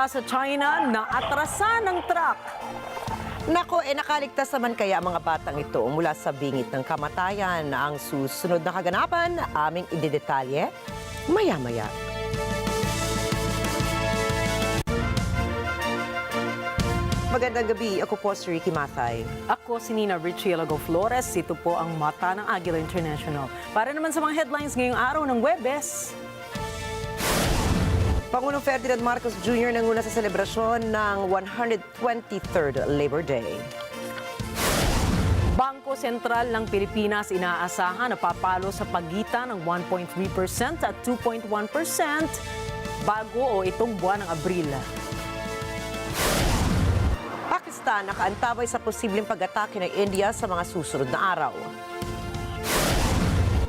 mula sa China na atrasan ng truck. Nako, nakaligtas naman kaya ang mga batang ito mula sa bingit ng kamatayan. Ang susunod na kaganapan, aming idedetalye maya-maya. Magandang gabi, ako po si Rikki Mathay. Ako si Rikki Alagao Flores. Ito po ang mata ng Agila International. Para naman sa mga headlines ngayong araw ng Huwebes. Pangulong Ferdinand Marcos Jr. nanguna sa selebrasyon ng 123rd Labor Day. Bangko Sentral ng Pilipinas inaasahan na papalo sa pagitan ng 1.3% at 2.1% bago o itong buwan ng Abril. Pakistan nakaantabay sa posibleng pag-atake ng India sa mga susunod na araw.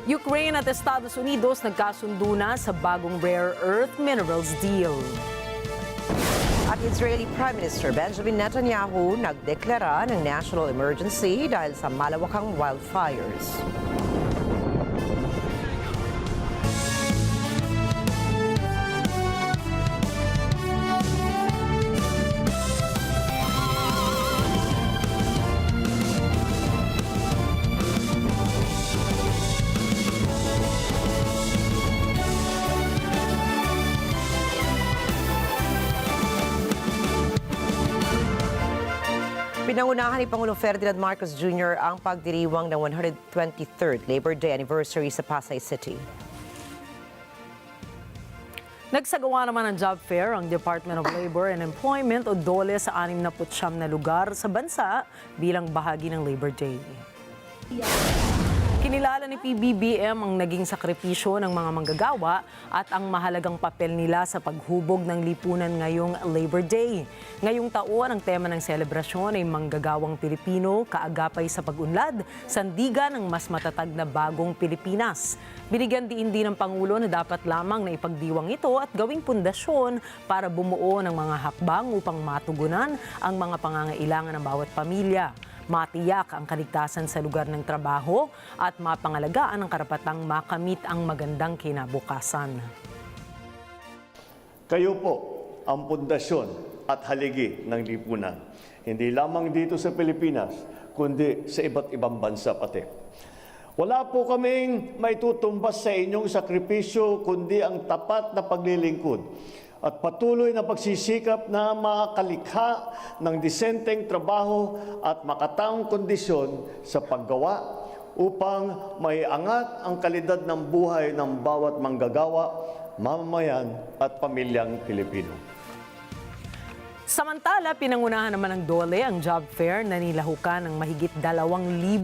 Ukraine at Estados Unidos nagkasundo na sa bagong rare earth minerals deal. At Israeli Prime Minister Benjamin Netanyahu nagdeklara ng national emergency dahil sa malawakang wildfires. Pinangunahan ni Pangulong Ferdinand Marcos Jr. ang pagdiriwang ng 123rd Labor Day anniversary sa Pasay City. Nagsagawa naman ng job fair ang Department of Labor and Employment o DOLE sa 69 na lugar sa bansa bilang bahagi ng Labor Day. Kinilala ni PBBM ang naging sakripisyo ng mga manggagawa at ang mahalagang papel nila sa paghubog ng lipunan ngayong Labor Day. Ngayong taon, ang tema ng selebrasyon ay manggagawang Pilipino, kaagapay sa pag-unlad, sandigan ng mas matatag na bagong Pilipinas. Binigyan diin din ng Pangulo na dapat lamang na ipagdiwang ito at gawing pundasyon para bumuo ng mga hakbang upang matugunan ang mga pangangailangan ng bawat pamilya. Matiyak ang kaligtasan sa lugar ng trabaho at mapangalagaan ang karapatang makamit ang magandang kinabukasan. Kayo po ang pundasyon at haligi ng lipunan. Hindi lamang dito sa Pilipinas, kundi sa iba't ibang bansa pati. Wala po kaming maitutumbas sa inyong sakripisyo, kundi ang tapat na paglilingkod at patuloy na pagsisikap na makalikha ng disenteng trabaho at makataong kondisyon sa paggawa upang maiangat ang kalidad ng buhay ng bawat manggagawa, mamamayan at pamilyang Pilipino. Samantala, pinangunahan naman ng DOLE ang job fair na nilahukan ng mahigit 2,000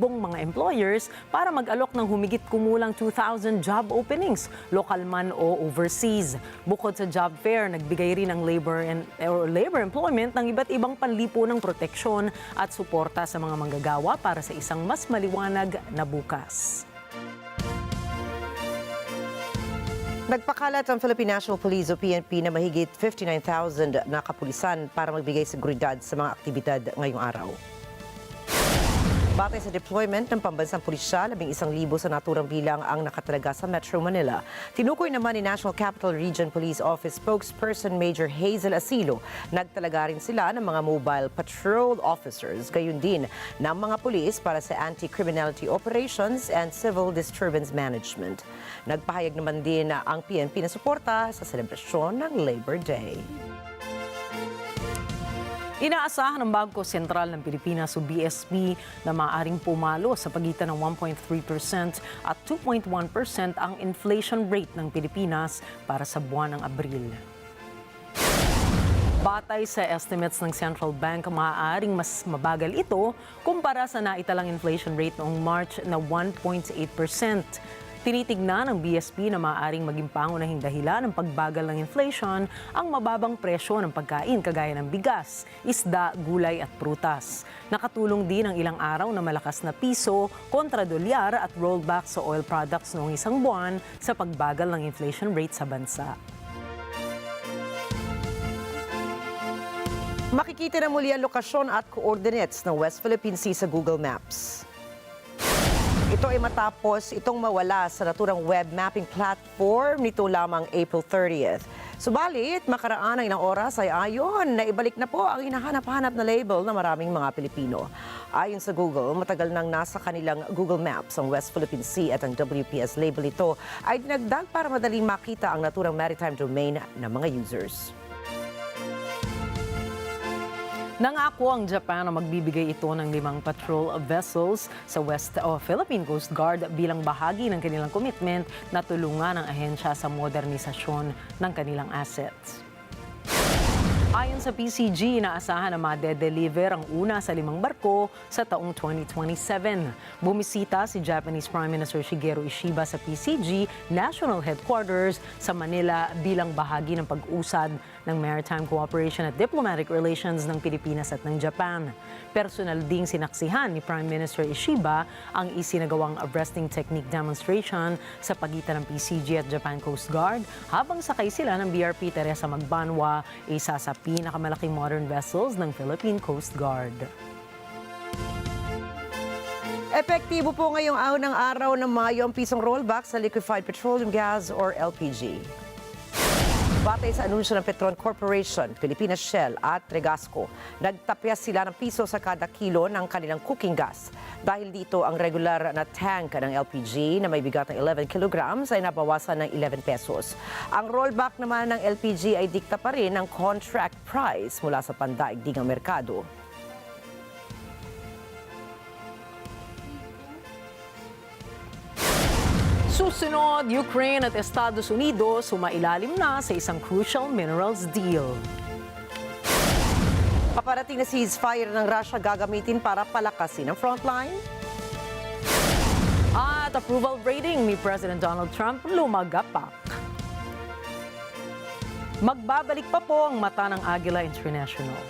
mga employers para mag-alok ng humigit kumulang 2,000 job openings, lokal man o overseas. Bukod sa job fair, nagbigay rin ng labor employment ng iba't ibang panlipunang proteksyon at suporta sa mga manggagawa para sa isang mas maliwanag na bukas. Nagpakalat ang Philippine National Police o PNP na mahigit 59,000 na kapulisan para magbigay seguridad sa mga aktibidad ngayong araw. Batay sa deployment ng pambansang pulisya, 11,000 sa naturang bilang ang nakatalaga sa Metro Manila. Tinukoy naman ni National Capital Region Police Office spokesperson Major Hazel Asilo. Nagtalaga rin sila ng mga mobile patrol officers, gayon din ng mga pulis para sa anti-criminality operations and civil disturbance management. Nagpahayag naman din ang PNP na suporta sa selebrasyon ng Labor Day. Inaasahan ng Bangko Sentral ng Pilipinas o BSP na maaaring pumalo sa pagitan ng 1.3% at 2.1% ang inflation rate ng Pilipinas para sa buwan ng Abril. Batay sa estimates ng Central Bank, maaaring mas mabagal ito kumpara sa naitalang inflation rate noong March na 1.8%. Tinitignan ng BSP na maaaring maging pangunahing dahilan ng pagbagal ng inflation ang mababang presyo ng pagkain kagaya ng bigas, isda, gulay at prutas. Nakatulong din ang ilang araw na malakas na piso, kontra dolyar at rollback sa oil products noong isang buwan sa pagbagal ng inflation rate sa bansa. Makikita na muli ang lokasyon at coordinates ng West Philippine Sea sa Google Maps. Ito ay matapos itong mawala sa naturang web mapping platform nito lamang April 30th. Subalit, makaraan ng ilang oras ay ayon na ibalik na po ang hinahanap-hanap na label ng maraming mga Pilipino. Ayon sa Google, matagal nang nasa kanilang Google Maps ang West Philippine Sea at ang WPS label ito ay dinagdag para madaling makita ang naturang maritime domain ng mga users. Nangako ang Japan na magbibigay ito ng 5 patrol vessels sa West Philippine Coast Guard bilang bahagi ng kanilang commitment na tulungan ang ahensya sa modernisasyon ng kanilang assets. Ayon sa PCG, inaasahan na made-deliver ang una sa 5 barko sa taong 2027. Bumisita si Japanese Prime Minister Shigeru Ishiba sa PCG National Headquarters sa Manila bilang bahagi ng pag-usad ng maritime cooperation at diplomatic relations ng Pilipinas at ng Japan. Personal ding sinaksihan ni Prime Minister Ishiba ang isinagawang arresting technique demonstration sa pagitan ng PCG at Japan Coast Guard habang sakay sila ng BRP Teresa Magbanwa, isa sa pinakamalaking modern vessels ng Philippine Coast Guard. Epektibo po ngayong unang araw ng Mayo ang pisong rollback sa liquefied petroleum gas or LPG. Batay sa anunsyo ng Petron Corporation, Pilipinas Shell at Regasco, nagtapyas sila ng piso sa kada kilo ng kanilang cooking gas. Dahil dito, ang regular na tank ng LPG na may bigat ng 11 kilograms ay nabawasan ng 11 pesos. Ang rollback naman ng LPG ay dikta pa rin ng contract price mula sa pandaigdigang merkado. Susunod, Ukraine at Estados Unidos sumailalim na sa isang crucial minerals deal. Paparating na ceasefire ng Russia gagamitin para palakasin ang frontline. At approval rating ni President Donald Trump lumagapak. Magbabalik pa po ang mata ng Agila International.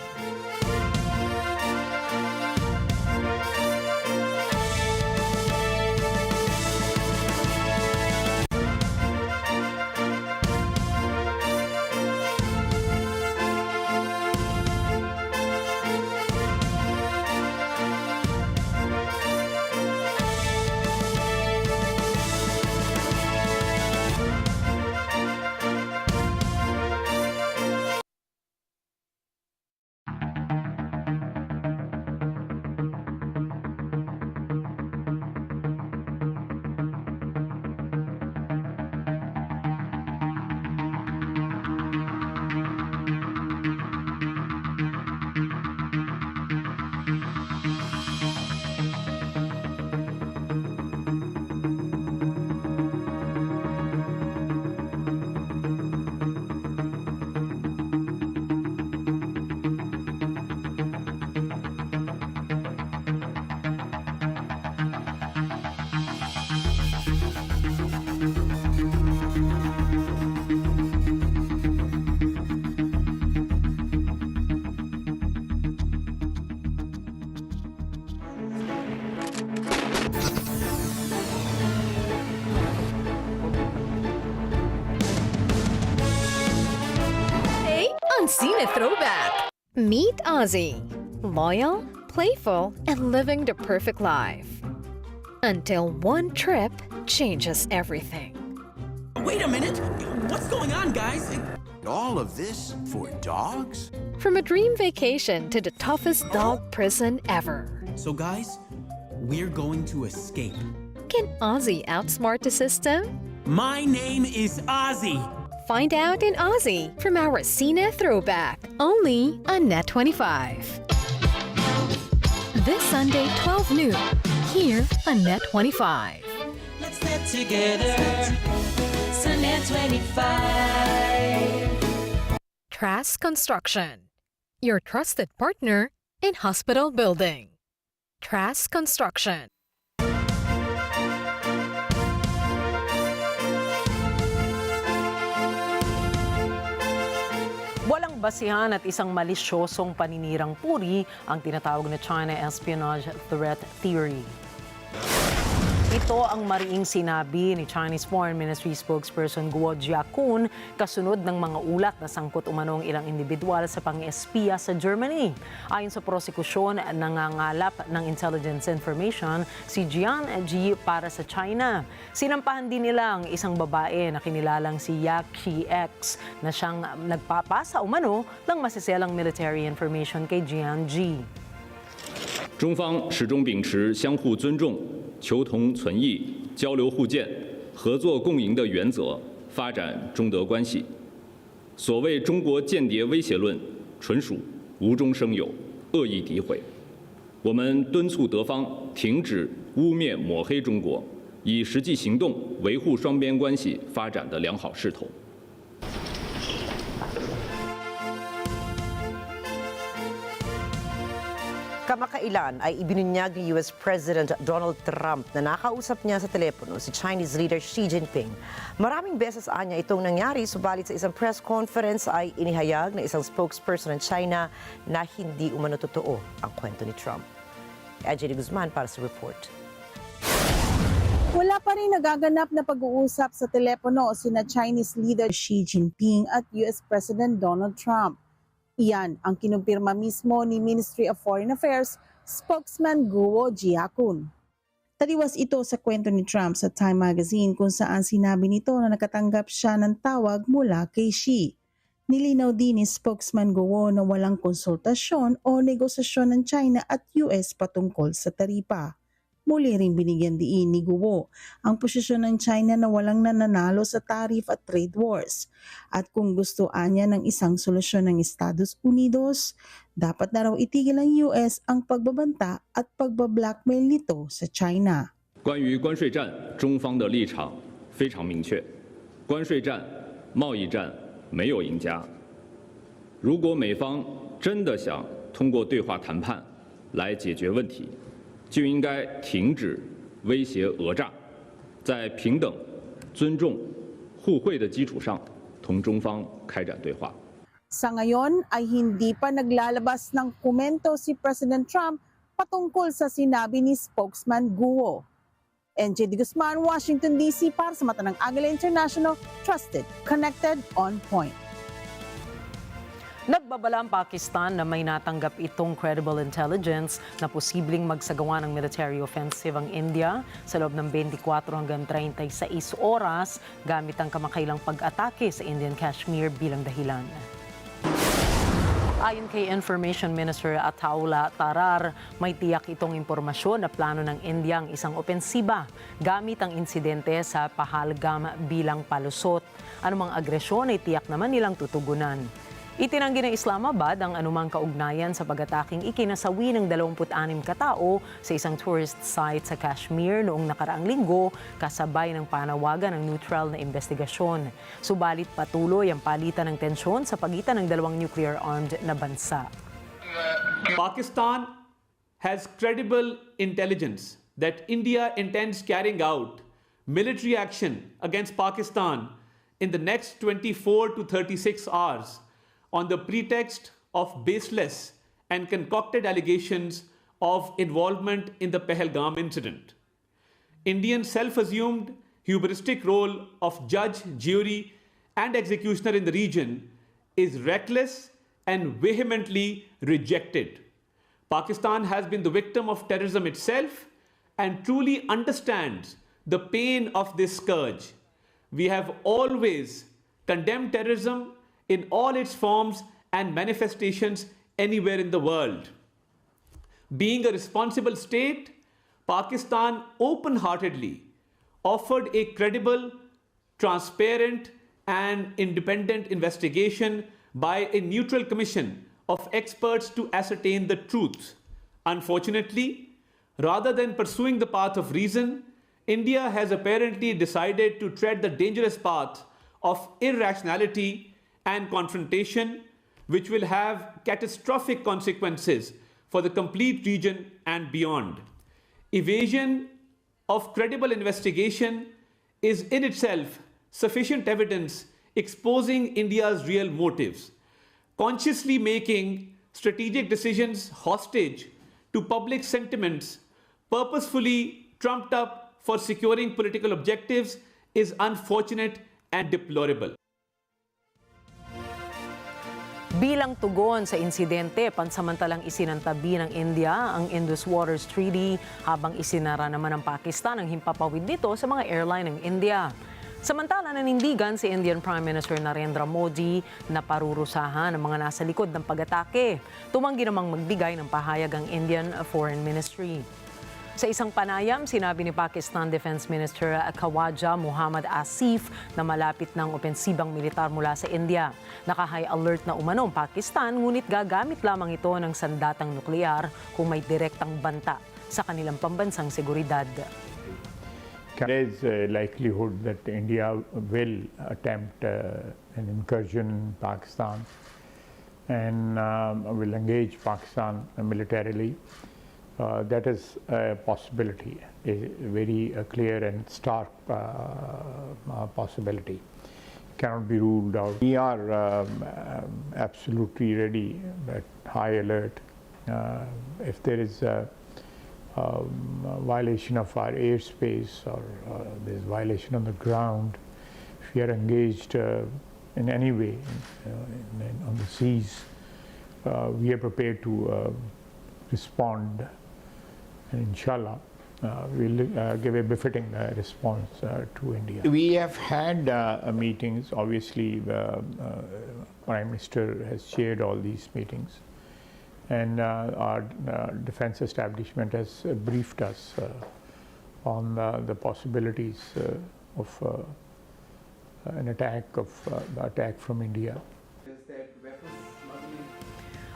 Unseen Throwback. Meet Aussie. Loyal, playful, and living the perfect life. Until one trip changes everything. Wait a minute! What's going on, guys? All of this for dogs? From a dream vacation to the toughest dog prison ever. So, guys, we're going to escape. Can Aussie outsmart the system? My name is Ozzy. Find out in Aussie from our Cine Throwback, only on Net 25. This Sunday, 12 noon, here on Net 25. Let's net together, so Net 25. Trask Construction, your trusted partner in hospital building. Trask Construction. Walang basihan at isang malisyosong paninirang puri ang tinatawag na China Espionage Threat Theory. Ito ang mariing sinabi ni Chinese Foreign Ministry spokesperson Guo Jiakun kasunod ng mga ulat na sangkot umanong ilang individual sa pang-espiya sa Germany. Ayon sa prosekusyon, nangangalap ng intelligence information si Jian Ji para sa China. Sinampahan din nila ang isang babae na kinilalang si Yaqi X na siyang nagpapasa umano ng masiselang military information kay Jian Ji. 中方始终秉持相互尊重、求同存异、交流互鉴、合作共赢的原则，发展中德关系。所谓中国间谍威胁论，纯属无中生有、恶意诋毁。我们敦促德方停止污蔑抹黑中国，以实际行动维护双边关系发展的良好势头。 Kamakailan ay ibinunyag ni US President Donald Trump na nakausap niya sa telepono si Chinese leader Xi Jinping. Maraming beses anya itong nangyari, subalit sa isang press conference ay inihayag na isang spokesperson ng China na hindi umano totoo ang kwento ni Trump. Agila Guzman para sa report. Wala pa rin nagaganap na pag-uusap sa telepono sina Chinese leader Xi Jinping at US President Donald Trump. Iyan ang kinumpirma mismo ni Ministry of Foreign Affairs spokesman Guo Jiakun. Taliwas ito sa kwento ni Trump sa Time magazine kung saan sinabi nito na nakatanggap siya ng tawag mula kay Xi. Nilinaw din ni spokesman Guo na walang konsultasyon o negosasyon ng China at US patungkol sa taripa. Muli rin binigyan diin ni Guo ang posisyon ng China na walang nananalo sa tariff at trade wars. At kung gusto niya ng isang solusyon ng Estados Unidos, dapat na raw itigil ng US ang pagbabanta at pagbablackmail nito sa China. 关于关税战，中方的立场非常明确，关税战、贸易战没有赢家。如果美方真的想通过对话谈判来解决问题， 就应该停止威胁讹诈，在平等、尊重、互惠的基础上，同中方开展对话。 Sa ngayon ay hindi pa naglalabas ng komento si President Trump patungkol sa sinabi ni spokesman Guo. NJ Guzman, Washington DC para sa mata ng Agila International, trusted, connected, on point. Nagbabala ang Pakistan na may natanggap itong credible intelligence na posibleng magsagawa ng military offensive ang India sa loob ng 24 hanggang 36 oras gamit ang kamakailang pag-atake sa Indian Kashmir bilang dahilan. Ayon kay Information Minister Ataullah Tarar, may tiyak itong impormasyon na plano ng India ang isang opensiba gamit ang insidente sa Pahalgam bilang palusot. Anumang agresyon ay tiyak naman nilang tutugunan. Itinanggi ng Islamabad ang anumang kaugnayan sa pag-ataking ikinasawi ng 26 katao sa isang tourist site sa Kashmir noong nakaraang linggo kasabay ng panawagan ng neutral na investigasyon. Subalit patuloy ang palitan ng tensyon sa pagitan ng dalawang nuclear-armed na bansa. Pakistan has credible intelligence that India intends carrying out military action against Pakistan in the next 24 to 36 hours. On the pretext of baseless and concocted allegations of involvement in the Pahalgam incident. India's self-assumed hubristic role of judge, jury, and executioner in the region is reckless and vehemently rejected. Pakistan has been the victim of terrorism itself and truly understands the pain of this scourge. We have always condemned terrorism in all its forms and manifestations anywhere in the world. Being a responsible state, Pakistan open-heartedly offered a credible, transparent, and independent investigation by a neutral commission of experts to ascertain the truth. Unfortunately, rather than pursuing the path of reason, India has apparently decided to tread the dangerous path of irrationality and confrontation, which will have catastrophic consequences for the complete region and beyond. Evasion of credible investigation is in itself sufficient evidence exposing India's real motives. Consciously making strategic decisions hostage to public sentiments, purposefully trumped up for securing political objectives is unfortunate and deplorable. Bilang tugon sa insidente, pansamantalang isinantabi ng India ang Indus Waters Treaty habang isinara naman ng Pakistan ang himpapawid nito sa mga airline ng India. Samantala nanindigan si Indian Prime Minister Narendra Modi na parurusahan ang mga nasa likod ng pag-atake. Tumanggi namang magbigay ng pahayag ang Indian Foreign Ministry. Sa isang panayam, sinabi ni Pakistan Defense Minister Khawaja Muhammad Asif na malapit ng opensibang militar mula sa India. Naka-high alert na umano ang Pakistan, ngunit gagamit lamang ito ng sandatang nuklear kung may direktang banta sa kanilang pambansang seguridad. There is a likelihood that India will attempt an incursion in Pakistan and will engage Pakistan militarily. That is a possibility, a very clear and stark possibility. Cannot be ruled out. We are absolutely ready at high alert. If there is a violation of our airspace or there is violation on the ground, if we are engaged in any way on the seas, we are prepared to respond. And inshallah, we'll give a befitting response to India. We have had meetings. Obviously, the Prime Minister has chaired all these meetings. And our defense establishment has briefed us on the possibilities of an attack from India.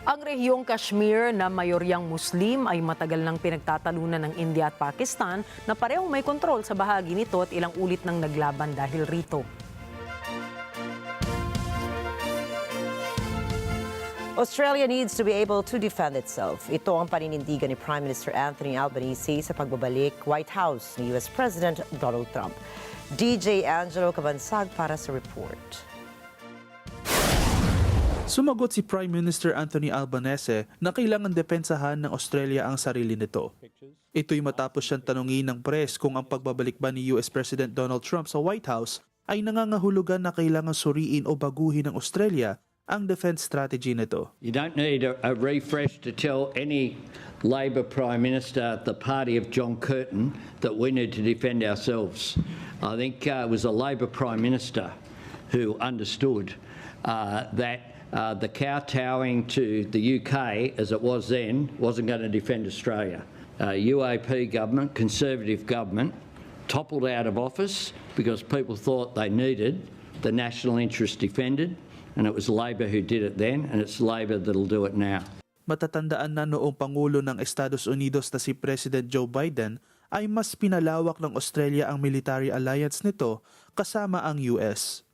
Ang rehiyong Kashmir na mayoryang Muslim ay matagal nang pinagtatalunan ng India at Pakistan na parehong may kontrol sa bahagi nito at ilang ulit nang naglaban dahil rito. Australia needs to be able to defend itself. Ito ang paninindigan ni Prime Minister Anthony Albanese sa pagbabalik White House ni US President Donald Trump. DJ Angelo Cabansag para sa report. Sumagot si Prime Minister Anthony Albanese na kailangan depensahan ng Australia ang sarili nito. Ito'y matapos siyang tanungin ng press kung ang pagbabalik ba ni US President Donald Trump sa White House ay nangangahulugan na kailangan suriin o baguhin ng Australia ang defense strategy nito. You don't need a refresh to tell any Labor Prime Minister, the party of John Curtin, that we need to defend ourselves. I think it was a Labor Prime Minister who understood that the kowtowing to the UK, as it was then, wasn't going to defend Australia. UAP government, Conservative government, toppled out of office because people thought they needed the national interest defended, and it was Labor who did it then, and it's Labor that'll do it now. Matatandaan na noong Pangulo ng Estados Unidos na si President Joe Biden ay mas pinalawak ng Australia ang military alliance nito kasama ang US.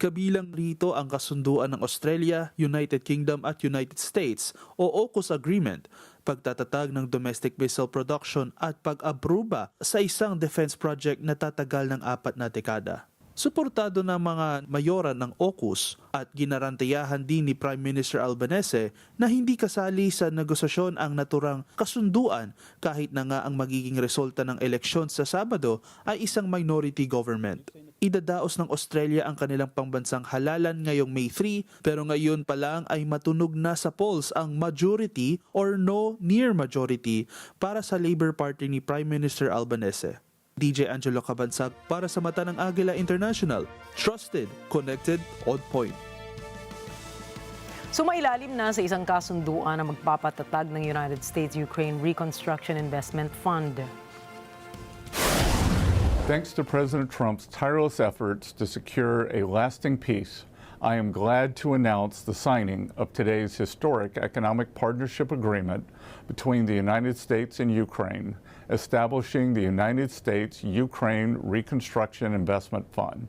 Kabilang rito ang kasunduan ng Australia, United Kingdom at United States o AUKUS Agreement, pagtatatag ng domestic missile production at pag-abruba sa isang defense project na tatagal ng 4 na dekada. Suportado ng mga mayora ng AUKUS at ginarantiyahan din ni Prime Minister Albanese na hindi kasali sa negosasyon ang naturang kasunduan kahit na nga ang magiging resulta ng eleksyon sa Sabado ay isang minority government. Idadaos ng Australia ang kanilang pangbansang halalan ngayong May 3 pero ngayon pa lang ay matunog na sa polls ang majority or no near majority para sa Labour Party ni Prime Minister Albanese. DJ Angelo Cabansag para sa Mata ng Agila International. Trusted, connected, on point. Sumailalim na sa isang kasunduan na magpapatatag ng United States-Ukraine Reconstruction Investment Fund. Thanks to President Trump's tireless efforts to secure a lasting peace, I am glad to announce the signing of today's historic economic partnership agreement between the United States and Ukraine, establishing the United States-Ukraine Reconstruction Investment Fund.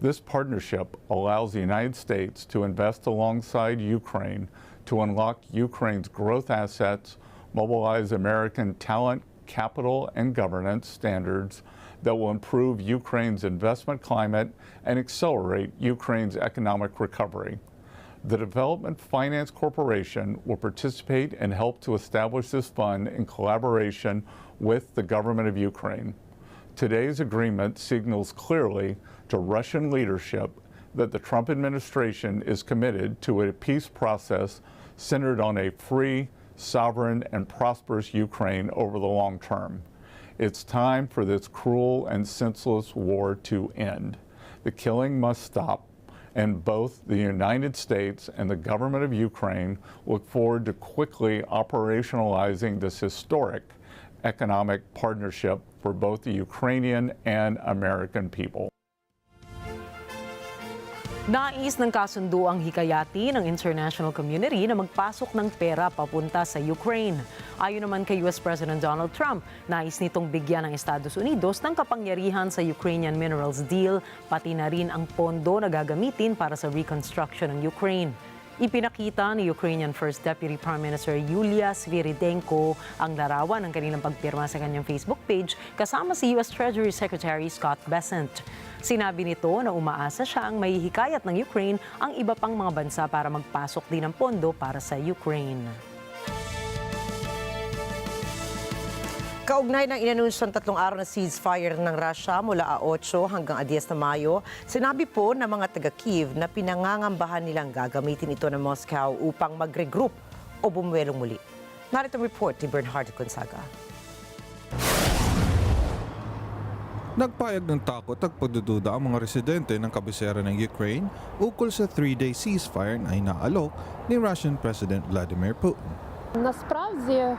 This partnership allows the United States to invest alongside Ukraine to unlock Ukraine's growth assets, mobilize American talent, capital, and governance standards that will improve Ukraine's investment climate and accelerate Ukraine's economic recovery. The Development Finance Corporation will participate and help to establish this fund in collaboration with the government of Ukraine. Today's agreement signals clearly to Russian leadership that the Trump administration is committed to a peace process centered on a free, sovereign, and prosperous Ukraine over the long term. It's time for this cruel and senseless war to end. The killing must stop, and both the United States and the government of Ukraine look forward to quickly operationalizing this historic economic partnership for both the Ukrainian and American people. Nais ng kasundo ang hikayati ng international community na magpasok ng pera papunta sa Ukraine. Ayon naman kay US President Donald Trump, nais nitong bigyan ng Estados Unidos ng kapangyarihan sa Ukrainian minerals deal, pati na rin ang pondo na gagamitin para sa reconstruction ng Ukraine. Ipinakita ni Ukrainian First Deputy Prime Minister Yulia Sviridenko ang larawan ng kanilang pagpirma sa kanyang Facebook page kasama si US Treasury Secretary Scott Bessent. Sinabi nito na umaasa siya ang mahihikayat ng Ukraine ang iba pang mga bansa para magpasok din ng pondo para sa Ukraine. Kaugnay ng inanunsyong 3 araw na ceasefire ng Russia mula 8 hanggang 10 na Mayo, sinabi po ng mga taga-Kiev na pinangangambahan nilang gagamitin ito ng Moscow upang mag-regroup o bumuwelong muli. Narito ang report ni Bernhard Gonzaga. Nagpayag ng takot at pagdududa ang mga residente ng kabisera ng Ukraine ukol sa 3-day ceasefire na inaalok ni Russian President Vladimir Putin. Насправді,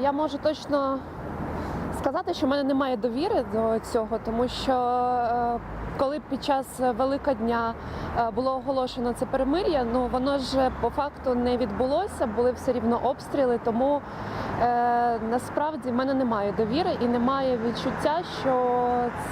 я можу точно сказати, що в мене немає довіри до цього, тому що коли під час Великодня було оголошено це перемир'я, воно ж по факту не відбулося, були все рівно обстріли, тому насправді в мене немає довіри і немає відчуття, що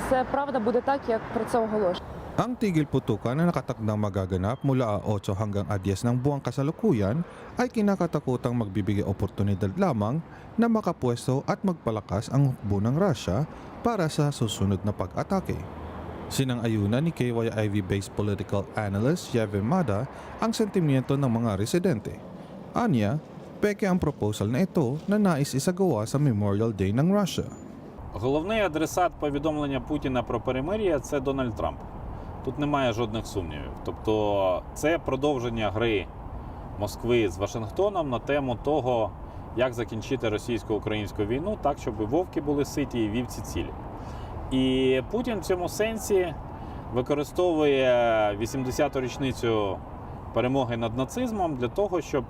це правда буде так, як про це оголошено. Ang tigil putukan na nakatakdang magaganap mula 8 hanggang 10 ng buwang kasalukuyan ay kinakatakutang magbibigay oportunidad lamang na makapwesto at magpalakas ang hukbo ng Russia para sa susunod na pag-atake. Sinang-ayunan ni KYIV-based political analyst Yevhen Mada ang sentimiento ng mga residente. Anya, peke ang proposal na ito na nais isagawa sa Memorial Day ng Russia. Головний адресат повідомлення Путіна про перемир'я – це Дональд Трамп. Тут немає жодних сумнівів. Тобто це продовження гри Москви з Вашингтоном на тему того, як закінчити російсько-українську війну так, щоб вовки були ситі і вівці цілі. І Путін в цьому сенсі використовує 80-ту річницю перемоги над нацизмом для того, щоб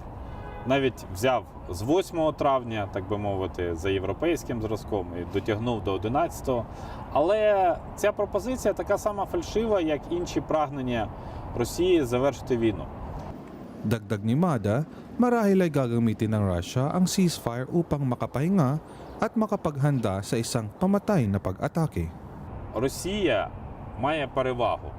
навіть взяв з 8 травня, так би мовити, за європейським зразком і дотягнув до 11-го. Але ця пропозиція така сама фальшива, як інші прагнення Росії завершити війну. Dagdag ni Mada, marahil ay gagamitin ng Russia ang ceasefire upang makapahinga at makapaghanda sa isang pamatay na pag-atake. Росія має перевагу.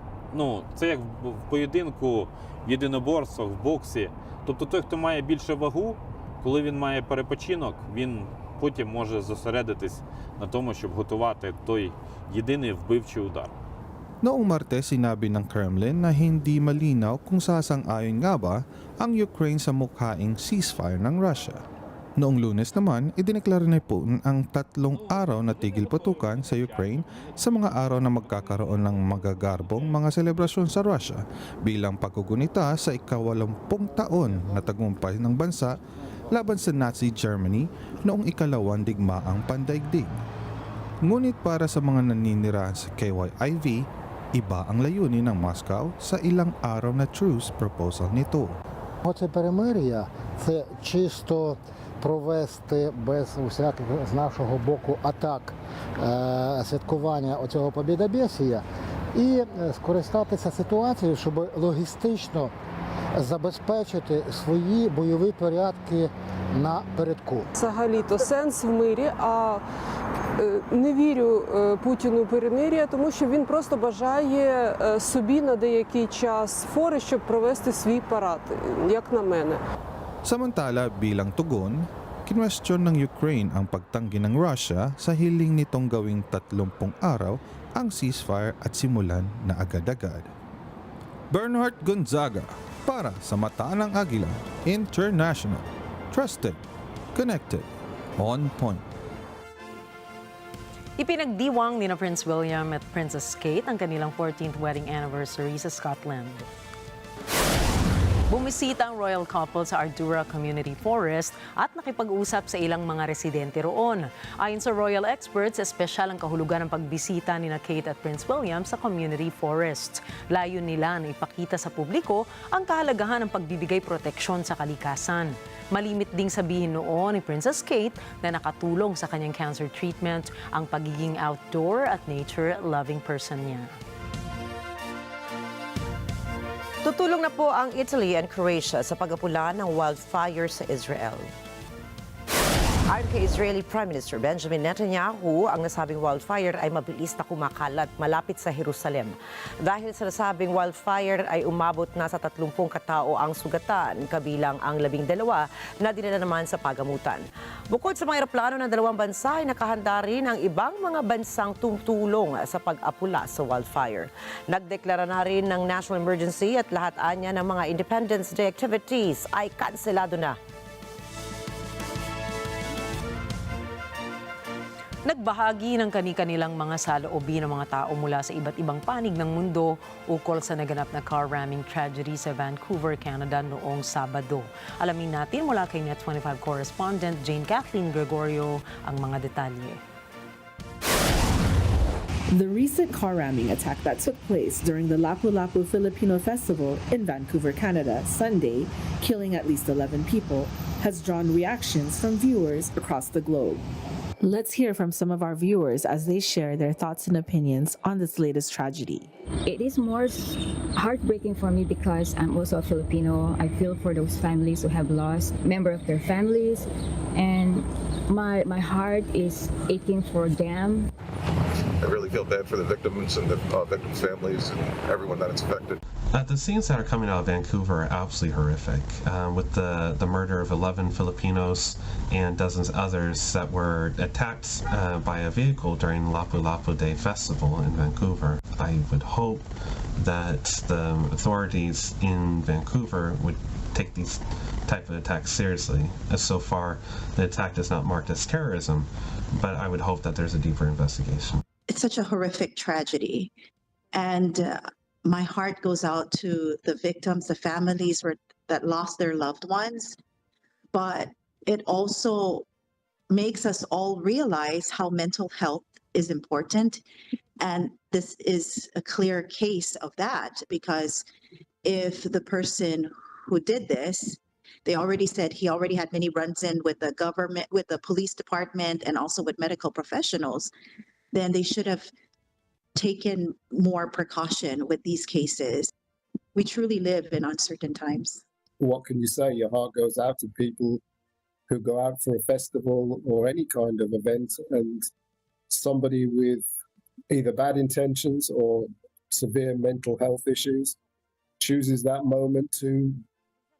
Це як в поєдинку, в єдиноборствах, в боксі. Тобто той, хто має більше вагу, коли він має перепочинок, він потім може зосередитись на тому, щоб готувати той єдиний вбивчий удар. Noong Martes, sinabi ng Kremlin na hindi malinaw kung sasang-ayon nga ba ang Ukraine sa mukhaing ceasefire ng Russia. Noong Lunes naman, idineklara ni Putin ang 3 araw na tigil putukan sa Ukraine sa mga araw na magkakaroon ng magagarbong mga selebrasyon sa Russia bilang pagkugunita sa ika-80 taon na tagumpay ng bansa laban sa Nazi Germany noong ika-2 digmaang pandaigdig. Ngunit para sa mga naninirahan sa KYIV, iba ang layunin ng Moscow sa ilang araw на truce proposal nito. Оце перемир'я – це чисто провести без усяких з нашого боку атак святкування оцього побєдобєсія і скористатися ситуацією, щоб логістично забезпечити свої бойові порядки напередку. Взагалі-то сенс в мирі, а не вірю Путіну перемир'я, тому що він просто бажає собі на деякий час фори, щоб провести свій парад, як на мене. Samantala, bilang tugon, kinwestiyon ng Ukraine ang pagtanggi ng Russia sa hiling nitong gawing 30 araw ang ceasefire at simulan na agad-agad. Bernhard Gonzaga para sa Mata ng Agila International. Trusted, connected, on point. Ipinagdiwang ni Prince William at Princess Kate ang kanilang 14th wedding anniversary sa Scotland. Bumisita ang royal couple sa Ardura Community Forest at nakipag-usap sa ilang mga residente roon. Ayon sa royal experts, espesyal ang kahulugan ng pagbisita ni Kate at Prince William sa community forest. Layo nila na ipakita sa publiko ang kahalagahan ng pagbibigay proteksyon sa kalikasan. Malimit ding sabihin noon ni Princess Kate na nakatulong sa kanyang cancer treatment ang pagiging outdoor at nature-loving person niya. Tutulong na po ang Italy and Croatia sa pag-apula ng wildfire sa Israel. Ayon kay Israeli Prime Minister Benjamin Netanyahu, ang nasabing wildfire ay mabilis na kumakalat malapit sa Jerusalem. Dahil sa nasabing wildfire ay umabot na sa 30 katao ang sugatan, kabilang ang 12 na dinala naman sa pagamutan. Bukod sa mga eroplano ng dalawang bansa, ay nakahanda rin ang ibang mga bansang tumutulong sa pag-apula sa wildfire. Nagdeklara na rin ng national emergency at lahat anya ng mga Independence Day activities ay kanselado na. Nagbahagi ng kani-kanilang mga saloobin ng mga tao mula sa iba't ibang panig ng mundo ukol sa naganap na car ramming tragedy sa Vancouver, Canada noong Sabado. Alamin natin mula kay Net 25 correspondent Jane Kathleen Gregorio ang mga detalye. The recent car ramming attack that took place during the Lapu-Lapu Filipino Festival in Vancouver, Canada, Sunday, killing at least 11 people, has drawn reactions from viewers across the globe. Let's hear from some of our viewers as they share their thoughts and opinions on this latest tragedy. It is more heartbreaking for me because I'm also a Filipino. I feel for those families who have lost member of their families, and my heart is aching for them. I really feel bad for the victims and the victims' families and everyone that it's affected. The scenes that are coming out of Vancouver are absolutely horrific, with the murder of 11 Filipinos and dozens others that were attacked by a vehicle during Lapu-Lapu Day Festival in Vancouver. I would hope that the authorities in Vancouver would take these type of attacks seriously. As so far, the attack is not marked as terrorism, but I would hope that there's a deeper investigation. It's such a horrific tragedy, and my heart goes out to the victims, the families that lost their loved ones, but it also makes us all realize how mental health is important, and this is a clear case of that, because if the person who did this, they already said he already had many runs-in with the government, with the police department, and also with medical professionals, then they should have taken more precaution with these cases. We truly live in uncertain times. What can you say? Your heart goes out to people who go out for a festival or any kind of event, and somebody with either bad intentions or severe mental health issues chooses that moment to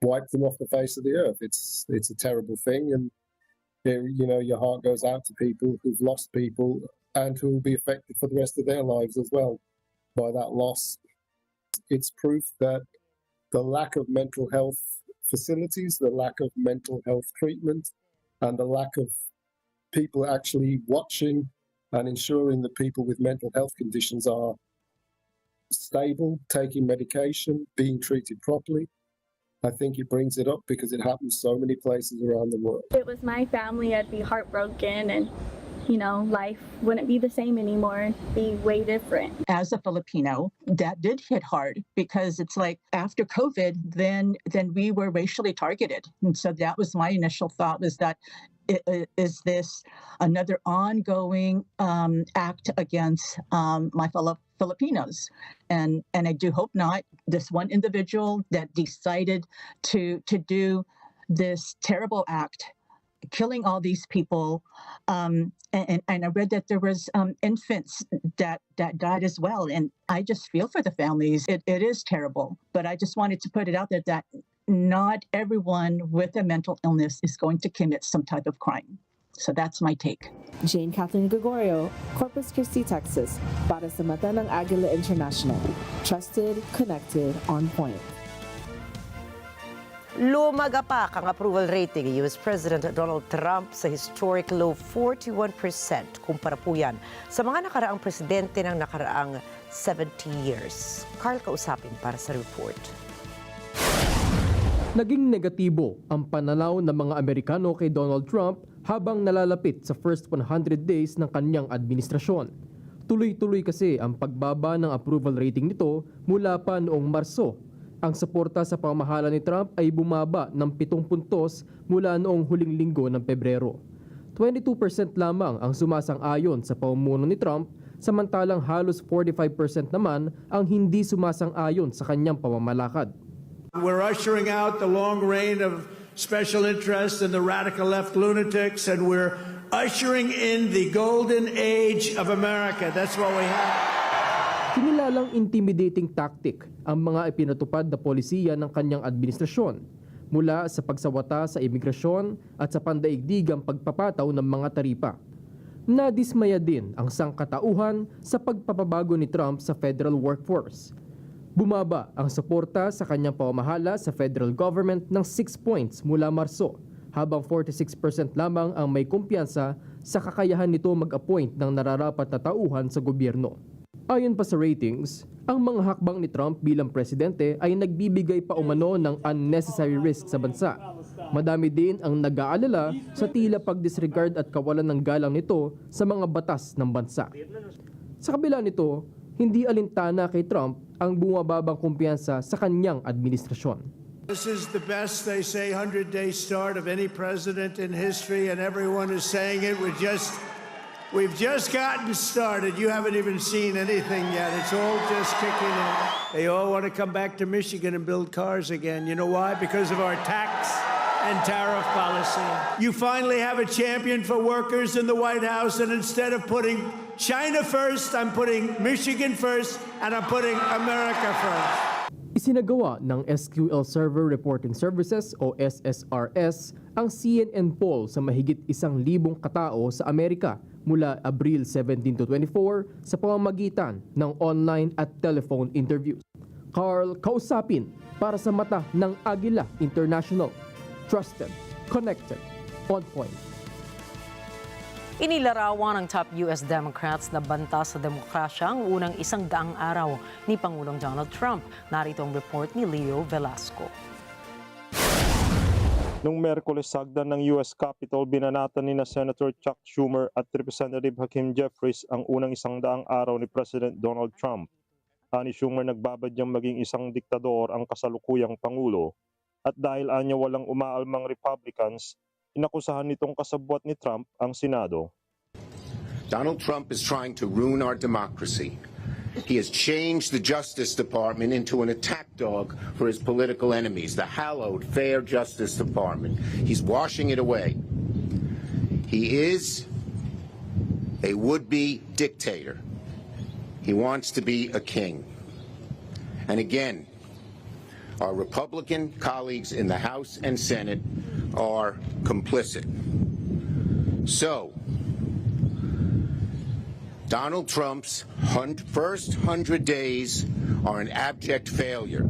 wipe them off the face of the earth. It's a terrible thing, and your heart goes out to people who've lost people and who will be affected for the rest of their lives as well by that loss. It's proof that the lack of mental health facilities, the lack of mental health treatment, and the lack of people actually watching and ensuring that people with mental health conditions are stable, taking medication, being treated properly. I think it brings it up because it happens so many places around the world. If it was my family, I'd be heartbroken, and life wouldn't be the same anymore. It'd be way different. As a Filipino, that did hit hard because it's like after COVID, then we were racially targeted. And so that was my initial thought, was that is this another ongoing act against my fellow Filipinos? And I do hope not. This one individual that decided to do this terrible act, killing all these people, and I read that there was infants that died as well, and I just feel for the families. It is terrible, but I just wanted to put it out there that not everyone with a mental illness is going to commit some type of crime. So that's my take. Jane Kathleen Gregorio, Corpus Christi, Texas, para sa mata ng Agila International. Trusted, connected, on point. Lumagapak ang approval rating ni US President Donald Trump sa historic low 41%. Kumpara po yan sa mga nakaraang presidente ng nakaraang 70 years. Carl, kausapin para sa report. Naging negatibo ang pananaw ng mga Amerikano kay Donald Trump habang nalalapit sa first 100 days ng kanyang administrasyon. Tuloy-tuloy kasi ang pagbaba ng approval rating nito mula pa noong Marso. Ang suporta sa pamahala ni Trump ay bumaba ng 7 puntos mula noong huling linggo ng Pebrero. 22% lamang ang sumasang-ayon sa pamumuno ni Trump, samantalang halos 45% naman ang hindi sumasang-ayon sa kanyang pamamalakad. We're ushering out the long reign of special interests and the radical left lunatics, and we're ushering in the golden age of America. That's what we have. Kinilalang intimidating tactic ang mga ipinatupad na polisiya ng kanyang administrasyon, mula sa pagsawata sa imigrasyon at sa pandaigdigang pagpapataw ng mga taripa. Nadismaya din ang sangkatauhan sa pagpapabago ni Trump sa federal workforce. Bumaba ang suporta sa kanyang pamamahala sa federal government ng 6 points mula Marso, habang 46% lamang ang may kumpiyansa sa kakayahan nito mag-appoint ng nararapat na tauhan sa gobyerno. Ayon pa sa ratings, ang mga hakbang ni Trump bilang presidente ay nagbibigay pa umano ng unnecessary risk sa bansa. Madami din ang nag-aalala sa tila pag-disregard at kawalan ng galang nito sa mga batas ng bansa. Sa kabila nito, hindi alintana kay Trump ang bumababang kumpiyansa sa kanyang administrasyon. This is the best, they say, 100-day start of any president in history, and everyone is saying it. We've just gotten started. You haven't even seen anything yet. It's all just kicking in. They all want to come back to Michigan and build cars again. You know why? Because of our tax and tariff policy. You finally have a champion for workers in the White House, and instead of putting China first, I'm putting Michigan first, and I'm putting America first. Isinagawa ng SQL Server Reporting Services o SSRS ang CNN poll sa mahigit 1,000 katao sa Amerika mula Abril 17 to 24 sa pamamagitan ng online at telephone interviews. Carl, kausapin para sa mata ng Agila International. Trusted, connected, on point. Inilarawan ng top US Democrats na banta sa demokrasya ang unang 100 araw ni Pangulong Donald Trump. Narito ang report ni Leo Velasco. Noong Miyerkules sa hagdan ng US Capitol, binanatan ni Senator Chuck Schumer at Representative Hakeem Jeffries ang unang 100 araw ni President Donald Trump. Ani Schumer, nagbabadyang maging isang diktador ang kasalukuyang Pangulo. At dahil anya walang umaalmang Republicans, inakusahan nitong kasabwat ni Trump ang Senado. Donald Trump is trying to ruin our democracy. He has changed the Justice Department into an attack dog for his political enemies, the hallowed, fair Justice Department. He's washing it away. He is a would-be dictator. He wants to be a king. And again, our Republican colleagues in the House and Senate are complicit. So, Donald Trump's first 100 days are an abject failure.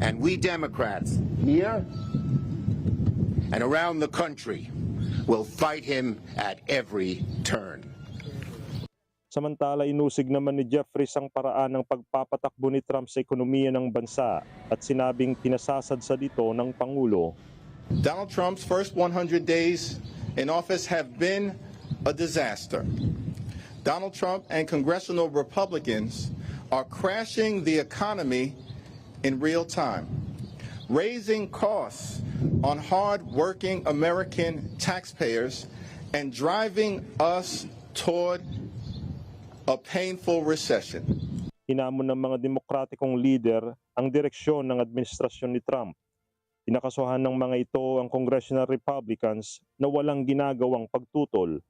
And we Democrats here and around the country will fight him at every turn. Samantala, inusig naman ni Jeffries ang paraan ng pagpapatakbo ni Trump sa ekonomiya ng bansa at sinabing pinasasadsa dito ng Pangulo. Donald Trump's first 100 days in office have been a disaster. Donald Trump and congressional Republicans are crashing the economy in real time, raising costs on hard-working American taxpayers and driving us toward a painful recession. Hinamon ng mga demokratikong leader ang direksyon ng administrasyon ni Trump. Inakasuhan ng mga ito ang congressional Republicans na walang ginagawang pagtutol.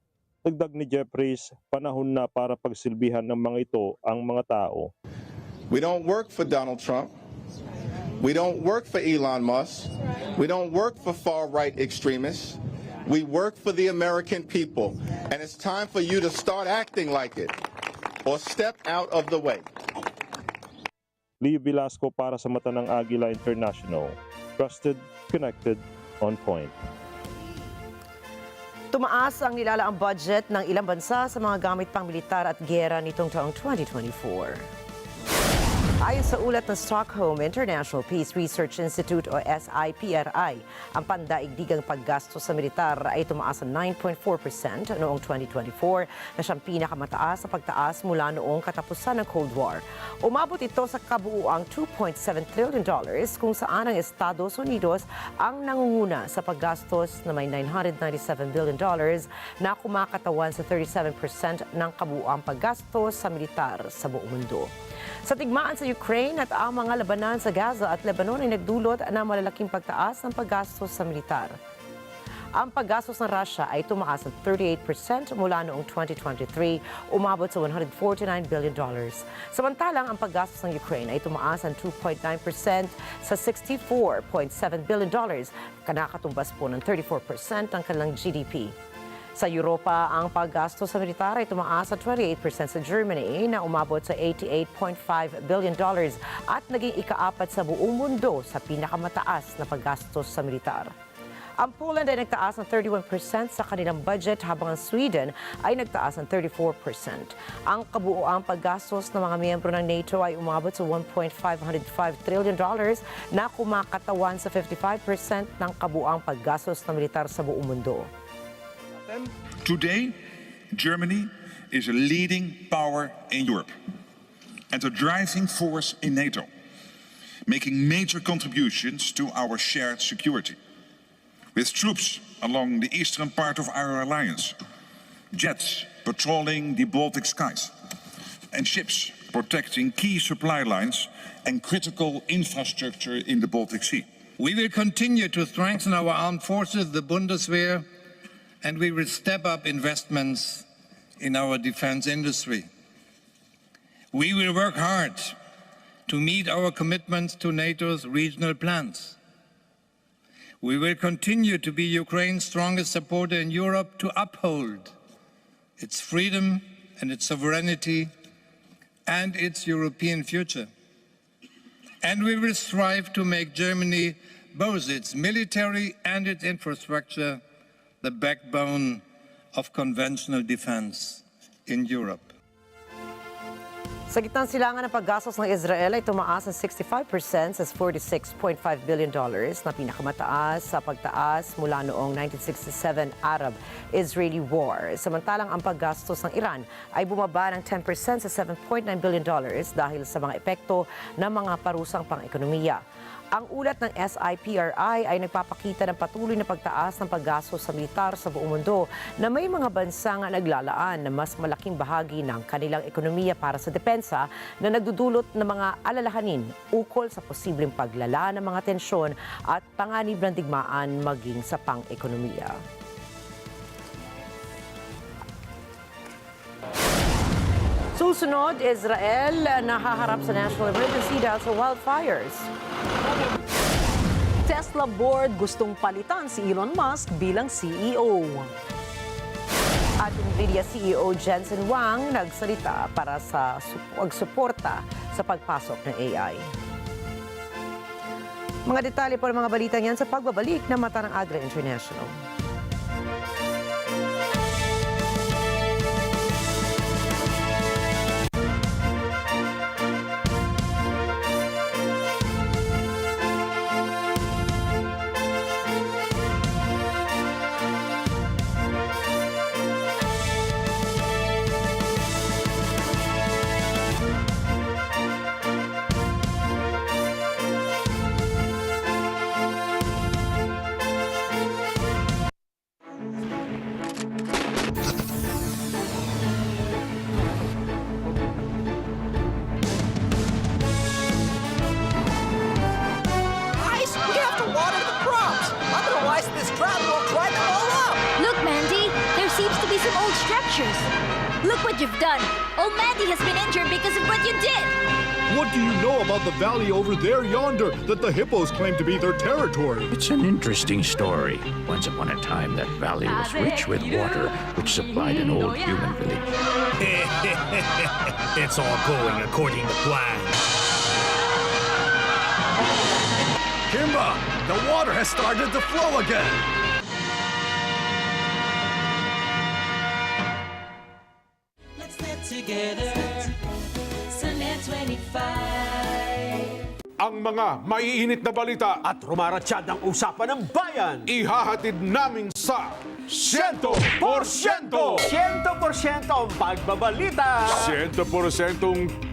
Dagdag ni Jeffries, panahon na para pagsilbihan ng mga ito ang mga tao. We don't work for Donald Trump. We don't work for Elon Musk. We don't work for far-right extremists. We work for the American people. And it's time for you to start acting like it or step out of the way. Leo Velasco para sa mata ng Agila International. Trusted, connected, on point. Tumaas ang nilalaang budget ng ilang bansa sa mga gamit pang militar at giyera nitong taong 2024. Ayon sa ulat ng Stockholm International Peace Research Institute o SIPRI, ang pandaigdigang paggastos sa militar ay tumaas ng 9.4% noong 2024 na siyang pinakamataas sa pagtaas mula noong katapusan ng Cold War. Umabot ito sa kabuuang $2.7 trillion kung saan ang Estados Unidos ang nangunguna sa paggastos na may $997 billion na kumakatawan sa 37% ng kabuuang paggastos sa militar sa buong mundo. Sa tigmaan sa Ukraine at ang mga labanan sa Gaza at Lebanon ay nagdulot ng malalaking pagtaas ng paggastos sa militar. Ang paggastos ng Russia ay tumaas ng 38% mula noong 2023, umabot sa $149 billion. Samantalang ang paggastos ng Ukraine ay tumaas ng 2.9% sa $64.7 billion, kanakatumbas po ng 34% ng kanilang GDP. Sa Europa, ang paggastos sa militar ay tumaas sa 28% sa Germany na umabot sa $88.5 billion at naging ika-4 sa buong mundo sa pinakamataas na paggastos sa militar. Ang Poland ay nagtaas ng 31% sa kanilang budget habang ang Sweden ay nagtaas ng 34%. Ang kabuuang paggastos ng mga miyembro ng NATO ay umabot sa $1.505 trillion na kumakatawan sa 55% ng kabuuang paggastos ng militar sa buong mundo. Today, Germany is a leading power in Europe and a driving force in NATO, making major contributions to our shared security. With troops along the eastern part of our alliance, jets patrolling the Baltic skies, and ships protecting key supply lines and critical infrastructure in the Baltic Sea. We will continue to strengthen our armed forces, the Bundeswehr, and we will step up investments in our defense industry. We will work hard to meet our commitments to NATO's regional plans. We will continue to be Ukraine's strongest supporter in Europe to uphold its freedom and its sovereignty and its European future. And we will strive to make Germany, both its military and its infrastructure, the backbone of conventional defense in Europe. Sa gitnang silangan ng paggastos ng Israel ay tumaas ng 65% sa $46.5 billion na pinakamataas sa pagtaas mula noong 1967 Arab-Israeli War. Samantalang ang paggastos ng Iran ay bumaba ng 10% sa $7.9 billion dahil sa mga epekto ng mga parusang pang-ekonomiya. Ang ulat ng SIPRI ay nagpapakita ng patuloy na pagtaas ng paggastos sa militar sa buong mundo na may mga bansang naglalaan ng mas malaking bahagi ng kanilang ekonomiya para sa depensa na nagdudulot ng mga alalahanin ukol sa posibleng paglala ng mga tensyon at panganib ng digmaan maging sa pang-ekonomiya. Susunod, Israel nahaharap sa national emergency dahil sa wildfires. Tesla board gustong palitan si Elon Musk bilang CEO. At Nvidia CEO Jensen Huang nagsalita para sa pagsuporta sa pagpasok ng AI. Mga detalye po ng mga balita niyan sa pagbabalik ng Mata ng Agila International. Look what you've done. Old Mandy has been injured because of what you did. What do you know about the valley over there yonder that the hippos claim to be their territory? It's an interesting story. Once upon a time, that valley was rich with water, which supplied an old human village. It's all going according to plan. Kimba, The water has started to flow again. Let's live together. Sunday 25. Ang mga maiinit na balita at rumaratsyad ng usapan ng bayan, ihahatid namin sa 100%! 100% ang pagbabalita! 100%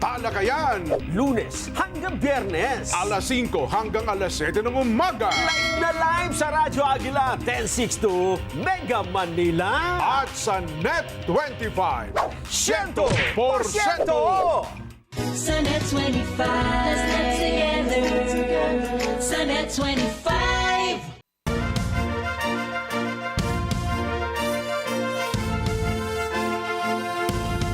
talakayan! Lunes hanggang Biyernes! Alas 5 hanggang alas 7 ng umaga! Live na live sa Radyo Agila 1062 Mega Manila! At sa Net 25! 100%! Sunday 25. Let's live together. Sunday 25.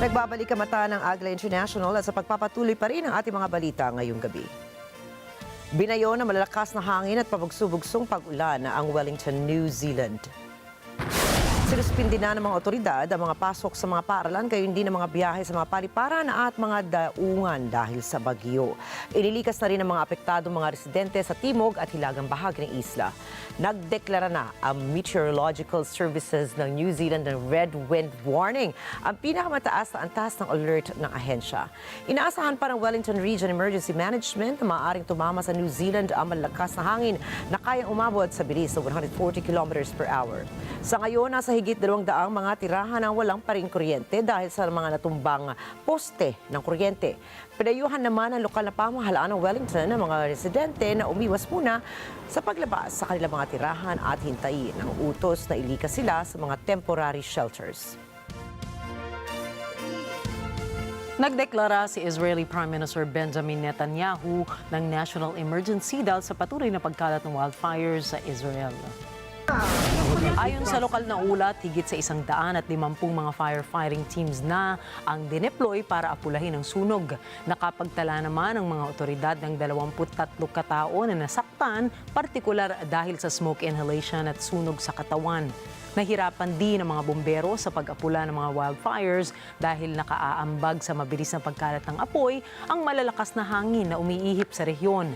Nagbabalik ang mata ng Agila International at sa pagpapatuloy pa rin ang ating mga balita ngayong gabi. Binayo na malalakas na hangin at pabugso-bugsong pag-ulan ang Wellington, New Zealand. Sinuspindi na ng mga otoridad ang mga pasok sa mga paaralan, gayon din ang mga biyahe sa mga paliparan at mga daungan dahil sa bagyo. Inilikas na rin ang mga apektadong mga residente sa timog at hilagang bahagi ng isla. Nagdeklara na ang Meteorological Services ng New Zealand ng red wind warning, ang pinakamataas na antas ng alert ng ahensya. Inaasahan pa ng Wellington Region Emergency Management na maaaring tumama sa New Zealand ang malakas na hangin na kayang umabot sa bilis na 140 km per hour. Sa ngayon, nasa higit 200 mga tirahan ang walang paring kuryente dahil sa mga natumbang poste ng kuryente. Pinayuhan naman ang lokal na pamahalaan ng Wellington ng mga residente na umiwas muna sa paglabas sa kanilang mga tirahan at hintayin ang utos na ilikas sila sa mga temporary shelters. Nagdeklara si Israeli Prime Minister Benjamin Netanyahu ng national emergency dahil sa patuloy na pagkalat ng wildfires sa Israel. Ayon sa lokal na ulat, higit sa 150 mga firefighting teams na ang dineploy para apulahin ang sunog. Nakapagtala naman ang mga otoridad ng 23 katao na nasaktan, partikular dahil sa smoke inhalation at sunog sa katawan. Nahirapan din ang mga bombero sa pag-apula ng mga wildfires dahil nakaaambag sa mabilis na pagkalat ng apoy ang malalakas na hangin na umiihip sa rehiyon.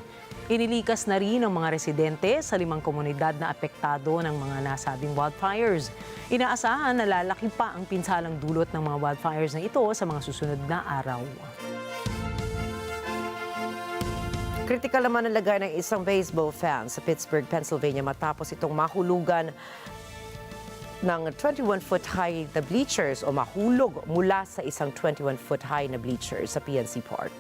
Inilikas na rin ang mga residente sa 5 komunidad na apektado ng mga nasabing wildfires. Inaasahan na lalaki pa ang pinsalang dulot ng mga wildfires na ito sa mga susunod na araw. Kritikal naman ang lagay ng isang baseball fan sa Pittsburgh, Pennsylvania matapos itong mahulugan ng 21-foot high na bleachers o mahulog mula sa isang 21-foot high na bleachers sa PNC Park.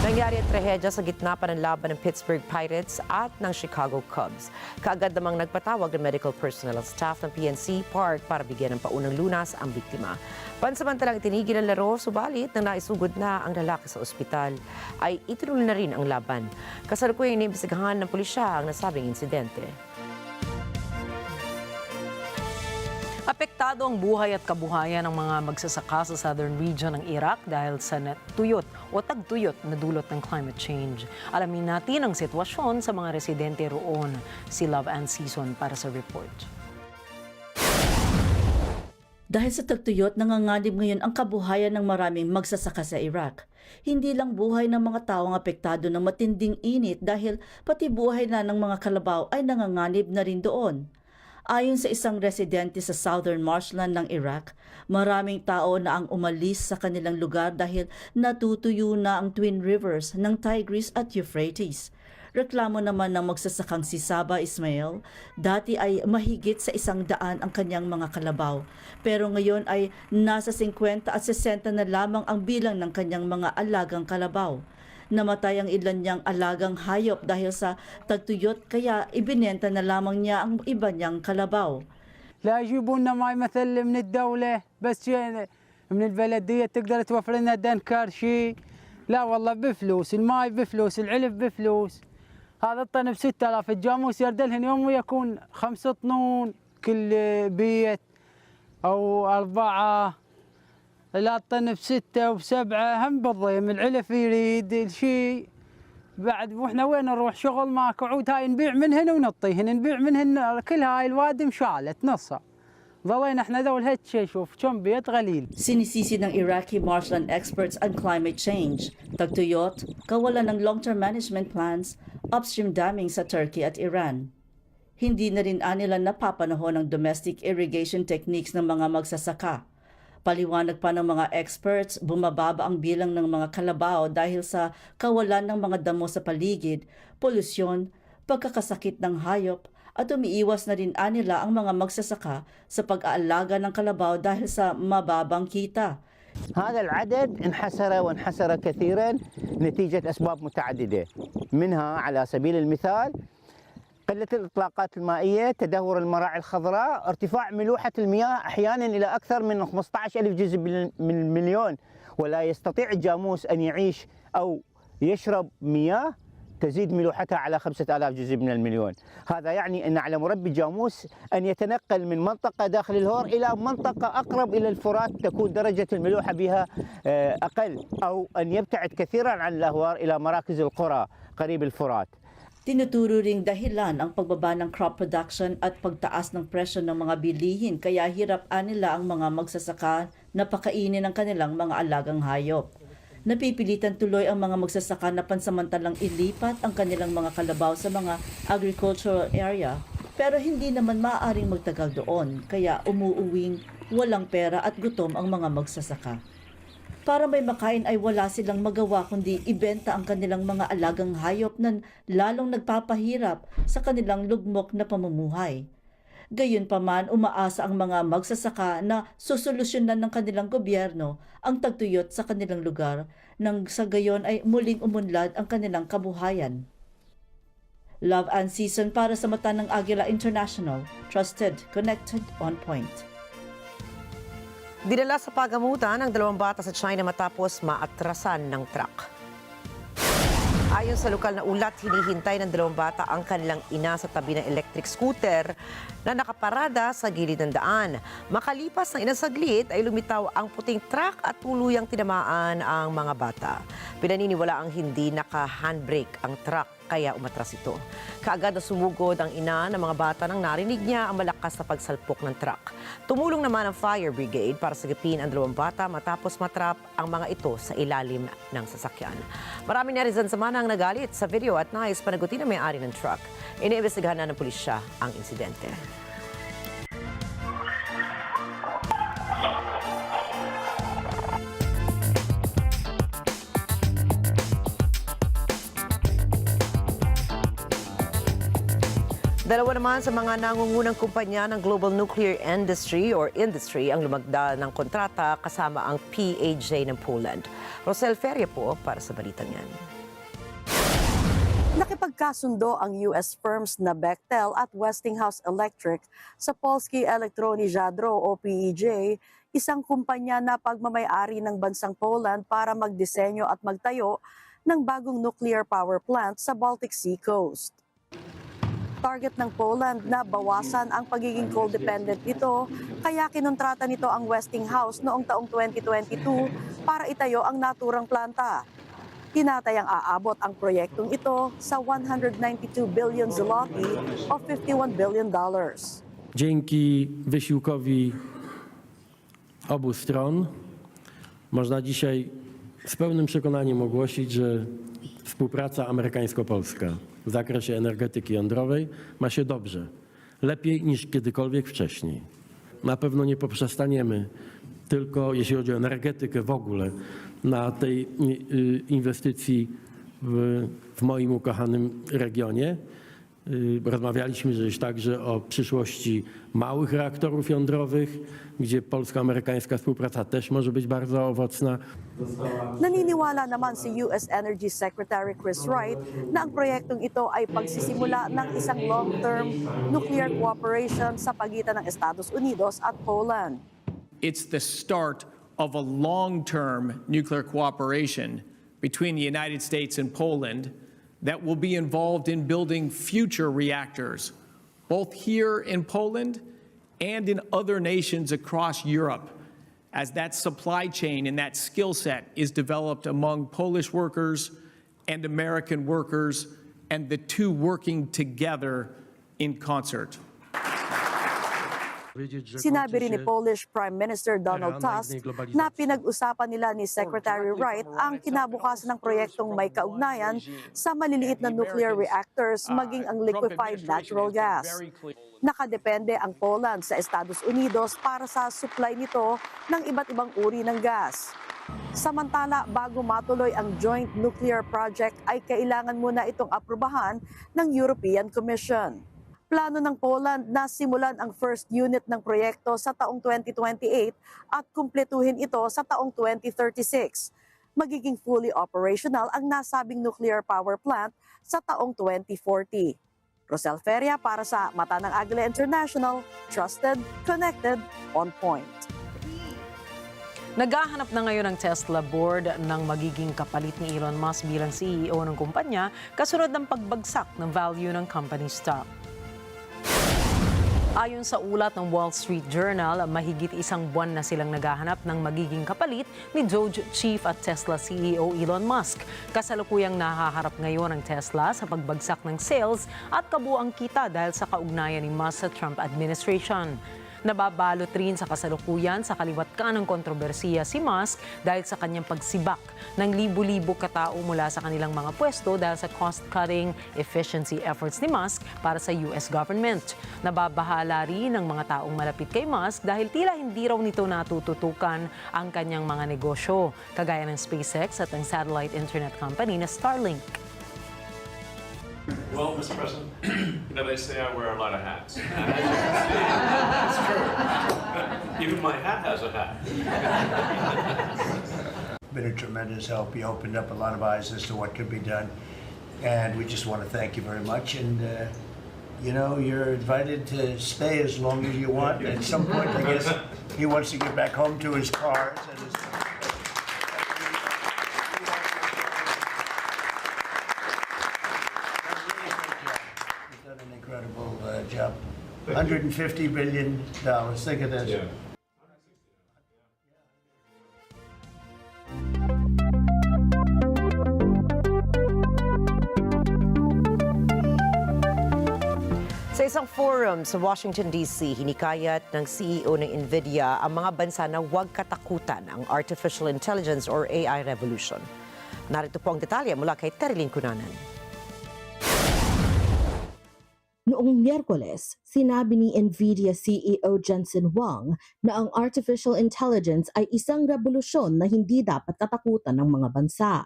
Nangyari ang trahedya sa gitna pa ng laban ng Pittsburgh Pirates at ng Chicago Cubs. Kaagad namang nagpatawag ng medical personnel at staff ng PNC Park para bigyan ng paunang lunas ang biktima. Pansamantalang itinigil ang laro, subalit nang naisugod na ang lalaki sa ospital, ay itinuloy na rin ang laban. Kasalukuyang inimbestigahan ng pulisya ang nasabing insidente. Apektado ang buhay at kabuhayan ng mga magsasaka sa southern region ng Iraq dahil sa tuyot o tagtuyot na dulot ng climate change. Alamin natin ang sitwasyon sa mga residente roon. Si Love and Season para sa report. Dahil sa tagtuyot, nanganganib ngayon ang kabuhayan ng maraming magsasaka sa Iraq. Hindi lang buhay ng mga tao ang apektado ng matinding init dahil pati buhay na ng mga kalabaw ay nanganganib na rin doon. Ayon sa isang residente sa southern marshland ng Iraq, maraming tao na ang umalis sa kanilang lugar dahil natutuyo na ang Twin Rivers ng Tigris at Euphrates. Reklamo naman ng magsasakang si Saba Ismail, dati ay mahigit sa 100 ang kanyang mga kalabaw. Pero ngayon ay nasa 50 at 60 na lamang ang bilang ng kanyang mga alagang kalabaw. Namatay ang ilan niyang alagang hayop dahil sa tagtuyot kaya ibinenta na lamang niya ang iba niyang kalabaw. لا يجيبون ماي مثل من الدولة بس من البلدية تقدر توفر لنا دنكر شيء لا والله بفلوس الماي بفلوس العلف بفلوس هذا الطن ب6000 الجاموس يردلهن يوم ويكون 5 طنون كل بيت أو 4 لا الطن ب6 وب7 هم بالضيم العلف يريد الشيء بعد واحنا وين نروح شغل ماكو عود هاي نبيع من هنا ونطيهن نبيع من هنا كل هاي الوادم شالت نصها ظلينا احنا ذول هيك شوف كم بيت غليل. Sinisisi ng Iraqi marshland experts on climate change, tagtuyot, kawalan ng long-term management plans, upstream damming sa Turkey at Iran. Hindi na rin nila napapanahon ng domestic irrigation techniques ng mga magsasaka. Paliwanag pa ng mga experts, bumababa ang bilang ng mga kalabaw dahil sa kawalan ng mga damo sa paligid, polusyon, pagkakasakit ng hayop, at umiiwas na rin nila ang mga magsasaka sa pag-aalaga ng kalabaw dahil sa mababang kita. هذا العدد انحسر وانحسر كثيرا نتيجة أسباب متعددة، منها على سبيل المثال قلة الإطلاقات المائية، تدهور المراعي الخضراء، ارتفاع ملوحة المياه أحيانا إلى أكثر من 15,000 جزء من المليون، ولا يستطيع الجاموس أن يعيش أو يشرب مياه تزيد ملوحتها على 5,000 جزء من المليون. هذا يعني أن على مربي الجاموس أن يتنقل من منطقة داخل الهور إلى منطقة أقرب إلى الفرات تكون درجة الملوحة بها أقل، أو أن يبتعد كثيرا عن الأهوار إلى مراكز القرى قريب الفرات. Tinuturo ring dahilan ang pagbaba ng crop production at pagtaas ng presyo ng mga bilihin kaya hirap nila ang mga magsasaka na pakainin ang kanilang mga alagang hayop. Napipilitan tuloy ang mga magsasaka na pansamantalang ilipat ang kanilang mga kalabaw sa mga agricultural area pero hindi naman maaaring magtagal doon kaya umuuwing walang pera at gutom ang mga magsasaka. Para may makain ay wala silang magawa kundi ibenta ang kanilang mga alagang hayop na lalong nagpapahirap sa kanilang lugmok na pamumuhay. Gayunpaman, umaasa ang mga magsasaka na susolusyonan ng kanilang gobyerno ang tagtuyot sa kanilang lugar nang sa gayon ay muling umunlad ang kanilang kabuhayan. Love and Season para sa mata ng Agila International. Trusted, connected, on point. Dinala sa pagamutan ang 2 bata sa China matapos maatrasan ng truck. Ayon sa lokal na ulat, hinihintay ng 2 bata ang kanilang ina sa tabi ng electric scooter na nakaparada sa gilid ng daan. Makalipas ng ilang saglit ay lumitaw ang puting truck at tuluyang tinamaan ang mga bata. Pinaniniwala ang hindi naka-handbrake ang truck kaya umatras ito. Kaagad na sumugod ang ina ng mga bata nang narinig niya ang malakas na pagsalpok ng truck. Tumulong naman ang fire brigade para sagipin ang 2 bata matapos matrap ang mga ito sa ilalim ng sasakyan. Maraming netizen sa manang nagalit sa video at nais panagutin ang may-ari ng truck. Iniimbestigahan na ng pulisya ang insidente. Dalawa naman sa mga nangungunang kumpanya ng global nuclear industry ang lumagda ng kontrata kasama ang PAJ ng Poland. Rosel Feria po para sa balitang yan. Nakipagkasundo ang US firms na Bechtel at Westinghouse Electric sa Polski Elektrowni Jadro o PEJ, isang kumpanya na pagmamay-ari ng bansang Poland para magdisenyo at magtayo ng bagong nuclear power plant sa Baltic Sea coast. Target ng Poland na bawasan ang pagiging coal-dependent nito, kaya kinontrata nito ang Westinghouse noong taong 2022 para itayo ang naturang planta. Tinatayang aabot ang proyektong ito sa 192 billion zloty o $51 billion. Dzięki wysiłkowi obu stron można dzisiaj z pełnym przekonaniem ogłosić, że współpraca amerykańsko-polska w zakresie energetyki jądrowej ma się dobrze, lepiej niż kiedykolwiek wcześniej. Na pewno nie poprzestaniemy tylko, jeśli chodzi o energetykę w ogóle, na tej inwestycji w moim ukochanym regionie. Rozmawialiśmy już także o przyszłości małych reaktorów jądrowych, gdzie polsko-amerykańska współpraca też może być bardzo owocna. Naniniwala naman si US Energy Secretary Chris Wright na ang proyektong ito ay pagsisimula ng isang long-term nuclear cooperation sa pagitan ng Estados Unidos at Poland. It's the start of a long-term nuclear cooperation between the United States and Poland that will be involved in building future reactors, both here in Poland and in other nations across Europe, as that supply chain and that skill set is developed among Polish workers and American workers, and the two working together in concert. Sinabi rin ni Polish Prime Minister Donald Tusk na pinag-usapan nila ni Secretary Wright ang kinabukasan ng proyektong may kaugnayan sa maliliit na nuclear reactors maging ang liquefied natural gas. Nakadepende ang Poland sa Estados Unidos para sa supply nito ng iba't ibang uri ng gas. Samantala, bago matuloy ang joint nuclear project ay kailangan muna itong aprubahan ng European Commission. Plano ng Poland na simulan ang first unit ng proyekto sa taong 2028 at kumpletuhin ito sa taong 2036. Magiging fully operational ang nasabing nuclear power plant sa taong 2040. Rosel Feria para sa Mata ng Agila International, trusted, connected, on point. Naghahanap na ngayon ang Tesla board ng magiging kapalit ni Elon Musk bilang CEO ng kumpanya kasunod ng pagbagsak ng value ng company stock. Ayon sa ulat ng Wall Street Journal, mahigit isang buwan na silang naghahanap ng magiging kapalit ni Doge Chief at Tesla CEO Elon Musk. Kasalukuyang nahaharap ngayon ang Tesla sa pagbagsak ng sales at kabuang kita dahil sa kaugnayan ni Musk sa Trump administration. Nababalot rin sa kasalukuyan sa kaliwat ka ng kontrobersiya si Musk dahil sa kanyang pagsibak ng libu-libo katao mula sa kanilang mga pwesto dahil sa cost-cutting efficiency efforts ni Musk para sa US government. Nababahala rin ng mga taong malapit kay Musk dahil tila hindi raw nito natututukan ang kanyang mga negosyo, kagaya ng SpaceX at ang satellite internet company na Starlink. Well, Mr. President, they say I wear a lot of hats. It's true. Even my hat has a hat. Been a tremendous help. You opened up a lot of eyes as to what could be done. And we just want to thank you very much. And, you're invited to stay as long as you want. At some point, I guess, he wants to get back home to his cars and his... Job. $150 billion. Think of that. Yeah. Sa isang forum sa Washington, D.C., hinikayat ng CEO ng NVIDIA ang mga bansa na huwag katakutan ang artificial intelligence or AI revolution. Narito po ang detalye mula kay Terilyn Cunanan. Noong Miyerkules, sinabi ni NVIDIA CEO Jensen Huang na ang artificial intelligence ay isang revolusyon na hindi dapat katakutan ng mga bansa.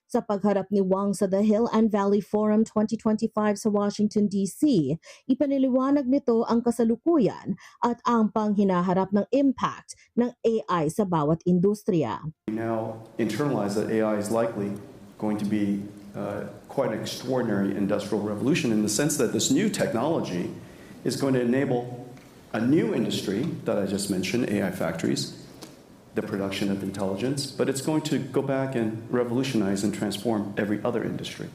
Sa pagharap ni Huang sa The Hill and Valley Forum 2025 sa Washington, D.C., ipaniliwanag nito ang kasalukuyan at ang panghinaharap ng impact ng AI sa bawat industriya. We now internalize that AI is likely going to be quite an extraordinary industrial revolution in the sense that this new technology is going to enable a new industry that I just mentioned, AI factories, the production of intelligence, but it's going to go back and revolutionize and transform every other industry.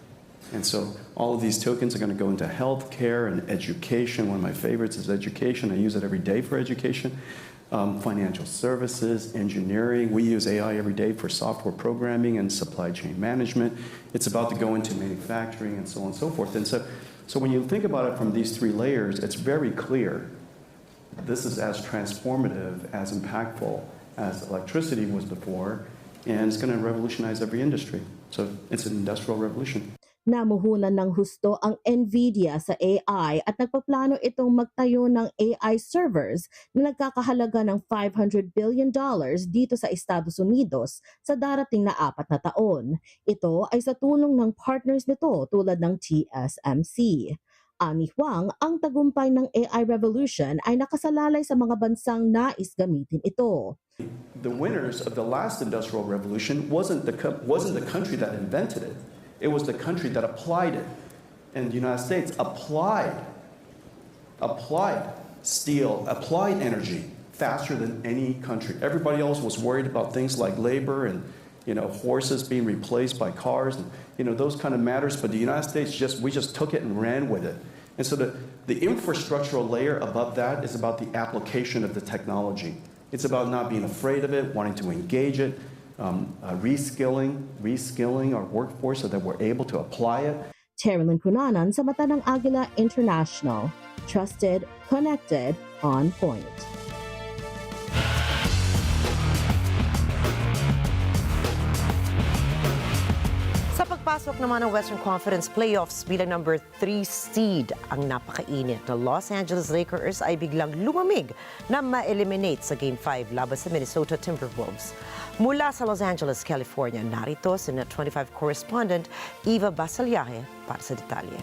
And so all of these tokens are going to go into healthcare and education. One of my favorites is education. I use it every day for education. Financial services, engineering. We use AI every day for software programming and supply chain management. It's about to go into manufacturing and so on and so forth. And so when you think about it from these three layers, it's very clear this is as transformative, as impactful as electricity was before, and it's going to revolutionize every industry. So it's an industrial revolution. Namuhunan ng husto ang NVIDIA sa AI at nagpaplano itong magtayo ng AI servers na nagkakahalaga ng $500 billion dito sa Estados Unidos sa darating na 4 na taon. Ito ay sa tulong ng partners nito tulad ng TSMC. Ani Huang, ang tagumpay ng AI revolution ay nakasalalay sa mga bansang nais gamitin ito. The winners of the last industrial revolution wasn't the country that invented it. It was the country that applied it. And the United States applied steel, applied energy faster than any country. Everybody else was worried about things like labor and horses being replaced by cars and those kind of matters. But the United States we just took it and ran with it. And so the infrastructural layer above that is about the application of the technology. It's about not being afraid of it, wanting to engage it. Reskilling our workforce so that we're able to apply it. Terilyn Cunanan sa Mata ng Agila International. Trusted, connected, on point. Sa pagpasok naman ng Western Conference Playoffs bilang number 3 seed, ang napakainit na Los Angeles Lakers ay biglang lumamig na ma-eliminate sa Game 5 laban sa Minnesota Timberwolves. Mula sa Los Angeles, California, narito si Net 25 correspondent Eva Basalyahe para sa detalye.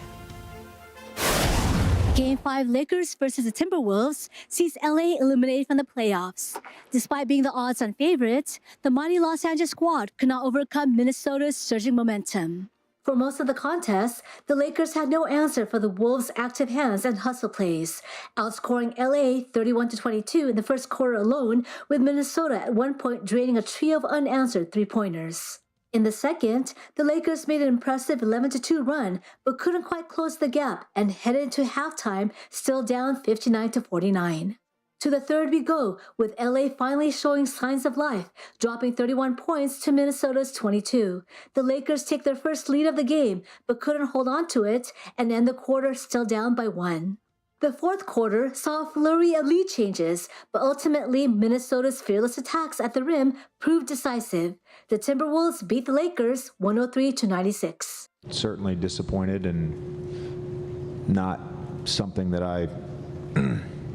Game 5 Lakers versus the Timberwolves sees LA eliminated from the playoffs. Despite being the odds-on favorites, the mighty Los Angeles squad could not overcome Minnesota's surging momentum. For most of the contest, the Lakers had no answer for the Wolves' active hands and hustle plays, outscoring LA 31-22 in the first quarter alone, with Minnesota at one point draining a trio of unanswered three-pointers. In the second, the Lakers made an impressive 11-2 run, but couldn't quite close the gap and headed into halftime still down 59-49. To the third we go, with LA finally showing signs of life, dropping 31 points to Minnesota's 22. The Lakers take their first lead of the game, but couldn't hold on to it and end the quarter still down by 1. The fourth quarter saw a flurry of lead changes, but ultimately Minnesota's fearless attacks at the rim proved decisive. The Timberwolves beat the Lakers 103-96. Certainly disappointed and not something that I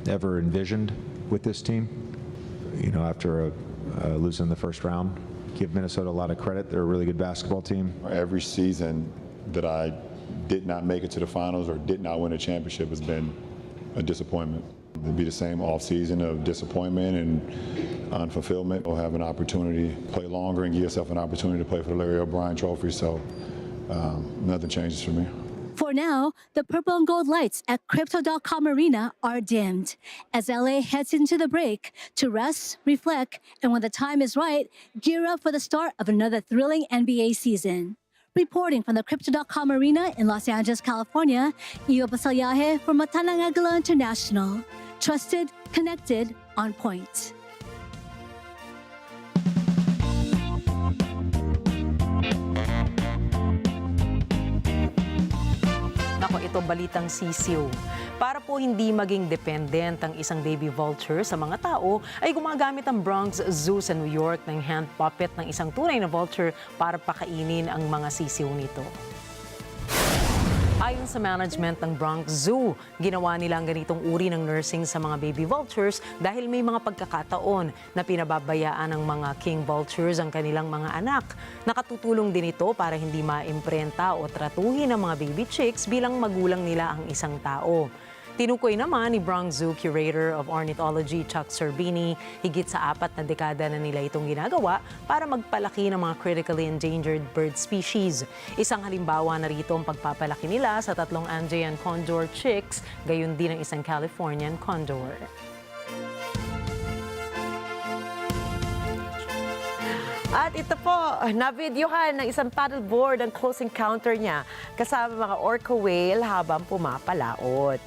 ever envisioned with this team. You know, after losing the first round, give Minnesota a lot of credit. They're a really good basketball team. Every season that I did not make it to the finals or did not win a championship has been a disappointment. It'll be the same off-season of disappointment and unfulfillment. We'll have an opportunity to play longer and give yourself an opportunity to play for the Larry O'Brien Trophy, so nothing changes for me. For now, the purple and gold lights at Crypto.com Arena are dimmed as LA heads into the break to rest, reflect, and when the time is right, gear up for the start of another thrilling NBA season. Reporting from the Crypto.com Arena in Los Angeles, California, Eva Basalyahe for Agila International. Trusted, connected, on point. Nako, ito balitang sisiw. Para po hindi maging dependent ang isang baby vulture sa mga tao, ay gumagamit ang Bronx Zoo sa New York ng hand puppet ng isang tunay na vulture para pakainin ang mga sisiw nito. Ayon sa management ng Bronx Zoo, ginawa nila ang ganitong uri ng nursing sa mga baby vultures dahil may mga pagkakataon na pinababayaan ng mga king vultures ang kanilang mga anak. Nakatutulong din ito para hindi maimprenta o tratuhin ng mga baby chicks bilang magulang nila ang isang tao. Tinukoy naman ni Bronx Zoo Curator of Ornithology Chuck Serbini, higit sa 4 na dekada na nila itong ginagawa para magpalaki ng mga critically endangered bird species. Isang halimbawa na rito ang pagpapalaki nila sa 3 Andean condor chicks, gayon din ang isang Californian condor. At ito po, na-videohan ng isang paddleboard ang close encounter niya kasama mga orca whale habang pumapalaot.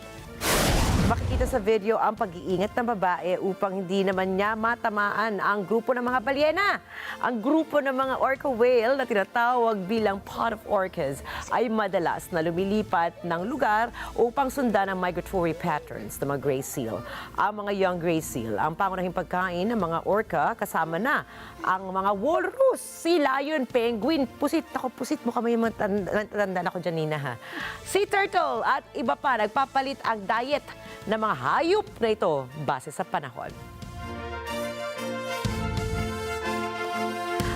Makikita sa video ang pag-iingat ng babae upang hindi naman niya matamaan ang grupo ng mga balyena. Ang grupo ng mga orca whale na tinatawag bilang pod of orcas ay madalas na lumilipat ng lugar upang sundan ang migratory patterns ng mga gray seal. Ang mga young gray seal, ang pangunahing pagkain ng mga orca kasama na ang mga walrus, sea lion, penguin, pusit. Ako, pusit mo kami yung tanda ako dyan, Nina, ha? Sea turtle at iba pa, nagpapalit ang diet ng mga hayop na ito base sa panahon.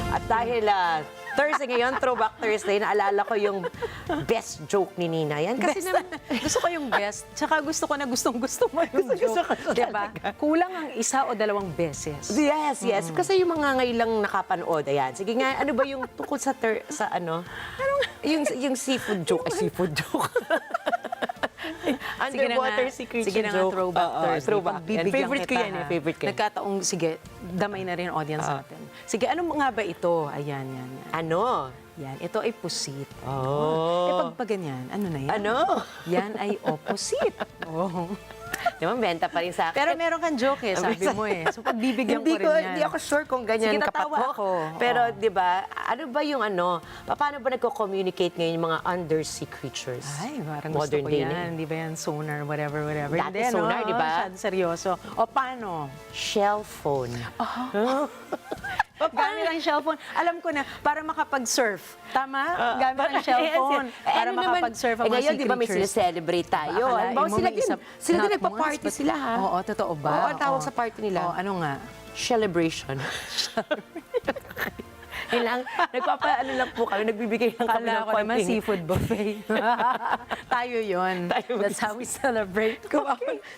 At dahil Thursday ngayon, Throwback Thursday, naalala ko yung best joke ni Nina. Yan kasi Gusto ko yung best, tsaka gusto ko na gustong-gusto mo yung joke. Diba? Kulang ang 1 o 2 beses. Yes, yes. Kasi yung mga ngayon lang nakapanood, ayan. Sige nga, ano ba yung tungkol sa ano? Yung seafood joke. Seafood joke. Underwater secret joke. Sige na nga, Throwback Thursday. Throwback. Favorite ko yan, favorite ko. Nagkataong, sige, damay na rin audience natin. Sige, ano nga ba ito? Ayan, yan. Ano? Yan, ito ay pusit. Oh. Eh, pag ganyan, ano na yan? Ano? Yan ay opposite. Oh. Di ba, benta pa rin sa akin. Pero meron kang joke eh, sabi mo eh. So pagbibigyan ko rin yan. Hindi ako sure kung ganyan Sige, kapat tatawa mo. ako. Pero, di ba, ano ba yung paano ba nagko-communicate ngayon yung mga undersea creatures? Ay, parang Modern gusto ko day yan. Di ba yan? Sonar, whatever. Dati Hindi, sonar, di ba? Masyado seryoso. O paano? Shell phone. Gamit ang cellphone. Alam ko na, para makapag-surf. Tama? Gamit ang cellphone. Para makapag-surf ang mga ngayon, sea di ba may creatures. celebrate tayo? Akalain Halimbawa, mo sila may din, isa- sila din not nagpa-party once, but- sila, ha? Oo, totoo ba? Oo, ang tawag Oo. sa party nila. Oo, ano nga? Celebration. Nagpapa-ano lang po kami, nagbibigay lang kami ng Kala ko naman konting- seafood buffet. Tayo yun. That's how we celebrate.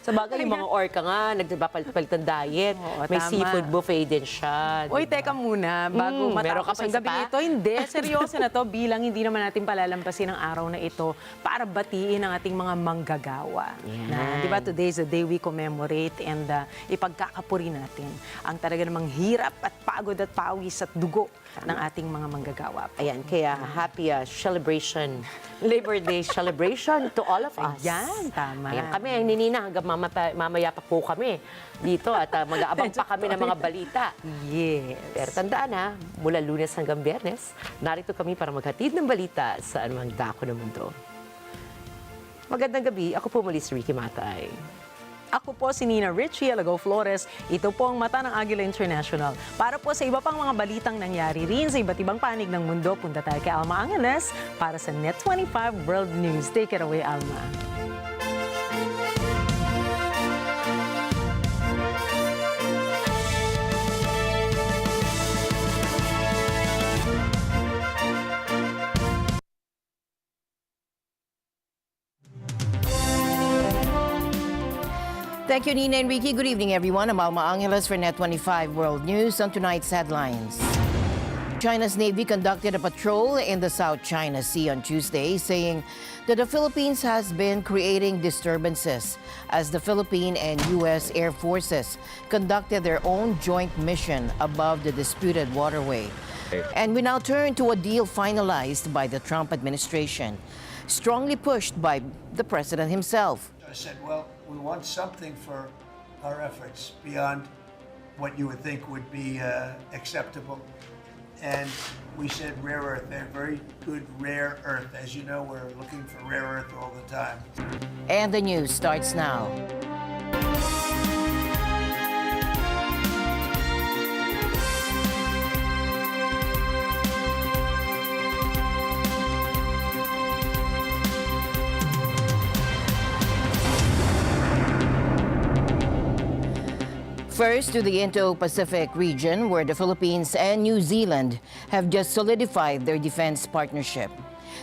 Sa bagay, yung mga orca nga, nagpapalit ng diet. Oo, May tama. seafood buffet din siya. Uy, teka muna, bago meron ka matapos pa ang isa gabi pa? ito, hindi, seryoso na to, bilang hindi naman natin palalampasin ang araw na ito para batiin ang ating mga manggagawa. Na, di ba, today is the day we commemorate and ipagkakapuri natin ang talaga namang hirap at pagod at pawis at dugo ng ating mga manggagawa. Ayan, kaya happy celebration, Labor Day celebration to all of us. Ayan, tama. Ayan, kami, ninina, hanggang mamaya pa po kami dito at mag-aabang pa kami ng mga balita. Yes. Pero tandaan ha, mula Lunes hanggang Biyernes, narito kami para maghatid ng balita sa anumang dako ng mundo. Magandang gabi, ako po muli si Rikki Mathay. Ako po si Nina Rikki, Alagao, Flores. Ito po ang mata ng Agila International. Para po sa iba pang mga balitang nangyari rin sa iba't ibang panig ng mundo, punta tayo kay Alma Angeles para sa Net 25 World News. Take it away, Alma. Thank you, Nina and Rikki. Good evening, everyone. I'm Alma Angeles for Net 25 World News. On tonight's headlines. China's Navy conducted a patrol in the South China Sea on Tuesday, saying that the Philippines has been creating disturbances as the Philippine and U.S. Air Forces conducted their own joint mission above the disputed waterway. And we now turn to a deal finalized by the Trump administration, strongly pushed by the president himself. I said, well, we want something for our efforts beyond what you would think would be acceptable. And we said rare earth. They're very good rare earth. As you know, we're looking for rare earth all the time. And the news starts now. First to the Indo-Pacific region, where the Philippines and New Zealand have just solidified their defense partnership.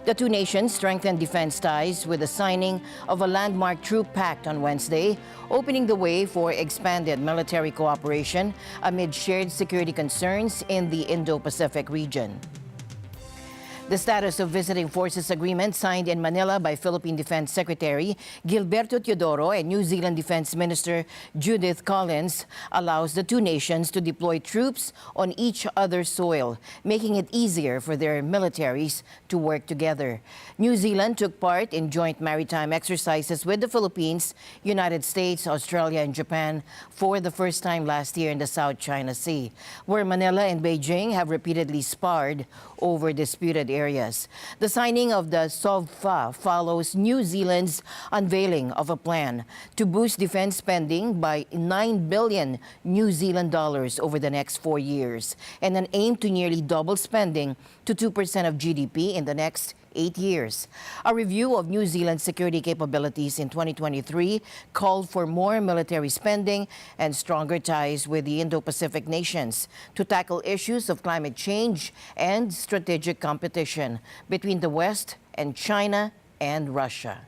The two nations strengthened defense ties with the signing of a landmark troop pact on Wednesday, opening the way for expanded military cooperation amid shared security concerns in the Indo-Pacific region. The status of visiting forces agreement signed in Manila by Philippine Defense Secretary Gilberto Teodoro and New Zealand Defense Minister Judith Collins allows the two nations to deploy troops on each other's soil, making it easier for their militaries to work together. New Zealand took part in joint maritime exercises with the Philippines, United States, Australia, and Japan for the first time last year in the South China Sea, where Manila and Beijing have repeatedly sparred over disputed areas. The signing of the SOVFA follows New Zealand's unveiling of a plan to boost defense spending by 9 billion New Zealand dollars over the next 4 years and an aim to nearly double spending to 2% of GDP in the next 8 years. A review of New Zealand's security capabilities in 2023 called for more military spending and stronger ties with the Indo-Pacific nations to tackle issues of climate change and strategic competition between the West and China and Russia.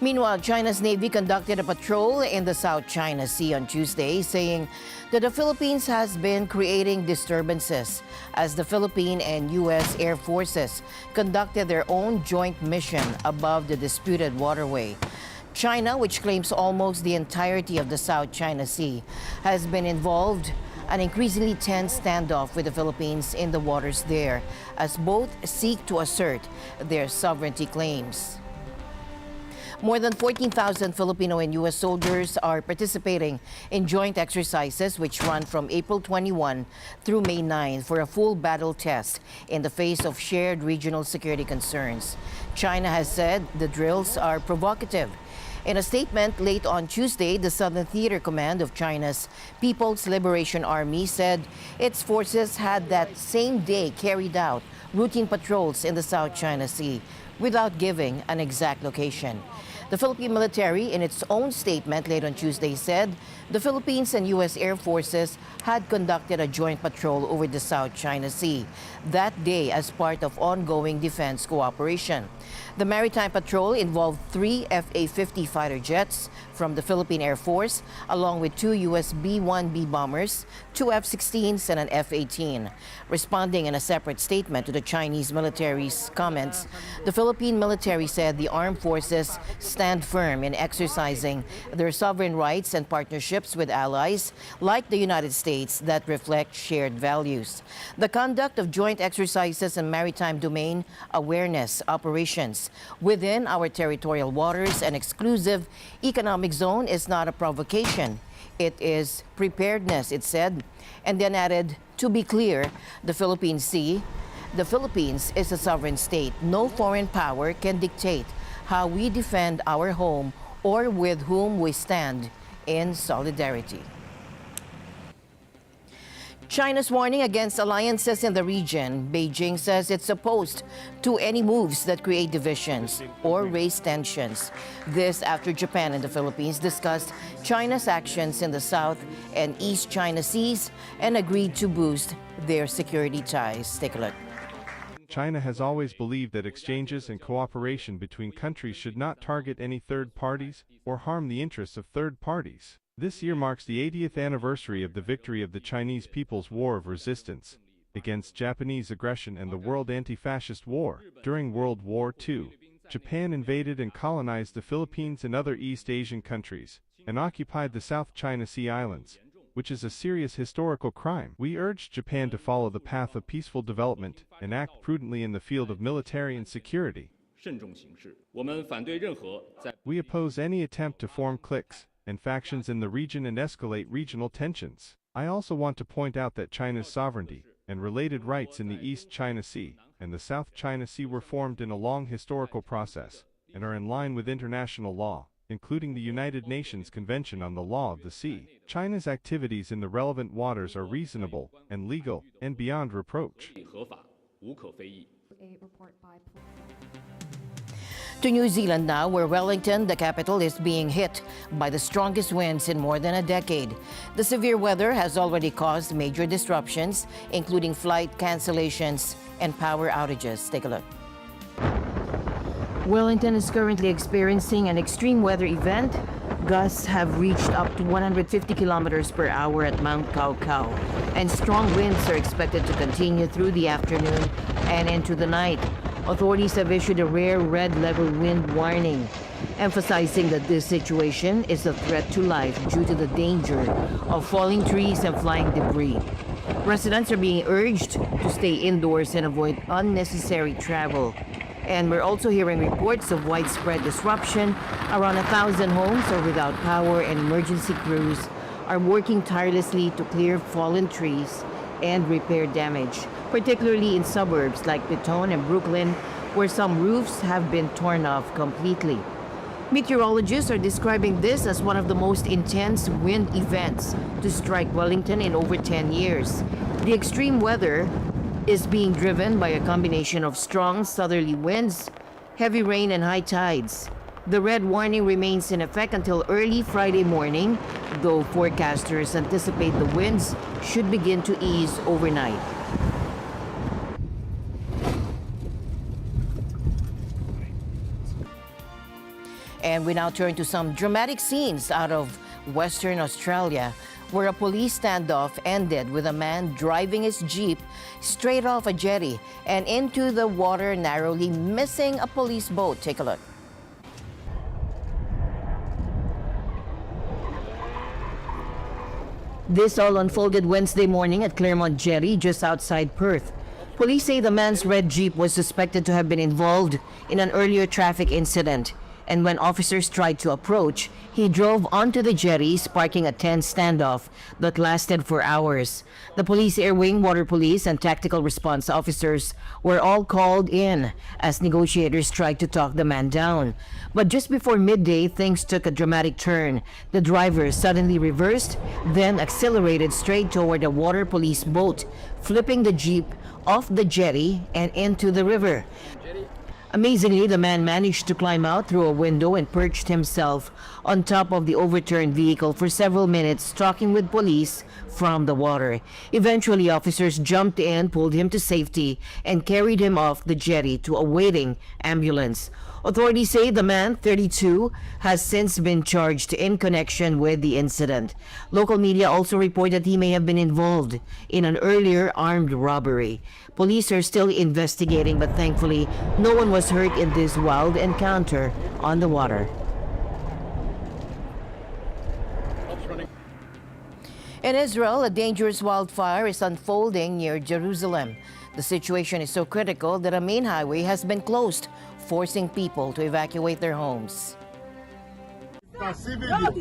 Meanwhile, China's Navy conducted a patrol in the South China Sea on Tuesday, saying that the Philippines has been creating disturbances as the Philippine and U.S. Air Forces conducted their own joint mission above the disputed waterway. China, which claims almost the entirety of the South China Sea, has been involved an increasingly tense standoff with the Philippines in the waters there, as both seek to assert their sovereignty claims. More than 14,000 Filipino and U.S. soldiers are participating in joint exercises which run from April 21 through May 9 for a full battle test in the face of shared regional security concerns. China has said the drills are provocative. In a statement late on Tuesday, the Southern Theater Command of China's People's Liberation Army said its forces had that same day carried out routine patrols in the South China Sea without giving an exact location. The Philippine military, in its own statement late on Tuesday, said the Philippines and U.S. Air Forces had conducted a joint patrol over the South China Sea that day as part of ongoing defense cooperation. The Maritime patrol involved 3 FA-50 fighter jets from the Philippine Air Force, along with 2 U.S. B-1B bombers, 2 F-16s, and an F-18. Responding in a separate statement to the Chinese military's comments, the Philippine military said the armed forces stand firm in exercising their sovereign rights and partnerships with allies like the United States that reflect shared values. The conduct of joint exercises and maritime domain awareness operations within our territorial waters and exclusive economic zone is not a provocation. It is preparedness, it said, and then added, to be clear, the Philippines is a sovereign state. No foreign power can dictate how we defend our home or with whom we stand in solidarity. China's warning against alliances in the region. Beijing says it's opposed to any moves that create divisions or raise tensions. This after Japan and the Philippines discussed China's actions in the South and East China Seas and agreed to boost their security ties. Take a look. China has always believed that exchanges and cooperation between countries should not target any third parties or harm the interests of third parties. This year marks the 80th anniversary of the victory of the Chinese People's War of Resistance against Japanese aggression and the World Anti-Fascist War. During World War II, Japan invaded and colonized the Philippines and other East Asian countries and occupied the South China Sea Islands, which is a serious historical crime. We urge Japan to follow the path of peaceful development and act prudently in the field of military and security. We oppose any attempt to form cliques and factions in the region and escalate regional tensions. I also want to point out that China's sovereignty and related rights in the East China Sea and the South China Sea were formed in a long historical process and are in line with international law, including the United Nations Convention on the Law of the Sea. China's activities in the relevant waters are reasonable and legal and beyond reproach. To New Zealand now, where Wellington, the capital, is being hit by the strongest winds in more than a decade. The severe weather has already caused major disruptions, including flight cancellations and power outages. Take a look. Wellington is currently experiencing an extreme weather event. Gusts have reached up to 150 kilometers per hour at Mount Kaukau, and strong winds are expected to continue through the afternoon and into the night. Authorities have issued a rare red level wind warning, emphasizing that this situation is a threat to life due to the danger of falling trees and flying debris. Residents are being urged to stay indoors and avoid unnecessary travel. And we're also hearing reports of widespread disruption. Around 1,000 homes are without power, and emergency crews are working tirelessly to clear fallen trees and repair damage, particularly in suburbs like Petone and Brooklyn, where some roofs have been torn off completely. Meteorologists are describing this as one of the most intense wind events to strike Wellington in over 10 years. The extreme weather is being driven by a combination of strong southerly winds, heavy rain, and high tides. The red warning remains in effect until early Friday morning, though forecasters anticipate the winds should begin to ease overnight. And we now turn to some dramatic scenes out of Western Australia, where a police standoff ended with a man driving his jeep straight off a jetty and into the water, narrowly missing a police boat. Take a look. This all unfolded Wednesday morning at Claremont Jetty, just outside Perth. Police say the man's red Jeep was suspected to have been involved in an earlier traffic incident And when officers tried to approach, he drove onto the jetty, sparking a tense standoff that lasted for hours. The police air wing, water police, and tactical response officers were all called in as negotiators tried to talk the man down. But just before midday, things took a dramatic turn. The driver suddenly reversed, then accelerated straight toward a water police boat, flipping the jeep off the jetty and into the river. Amazingly, the man managed to climb out through a window and perched himself on top of the overturned vehicle for several minutes, talking with police from the water. Eventually, officers jumped in, pulled him to safety, and carried him off the jetty to a waiting ambulance. Authorities say the man, 32, has since been charged in connection with the incident. Local media also report that he may have been involved in an earlier armed robbery. Police are still investigating, but thankfully, no one was hurt in this wild encounter on the water. In Israel, a dangerous wildfire is unfolding near Jerusalem. The situation is so critical that a main highway has been closed, forcing people to evacuate their homes.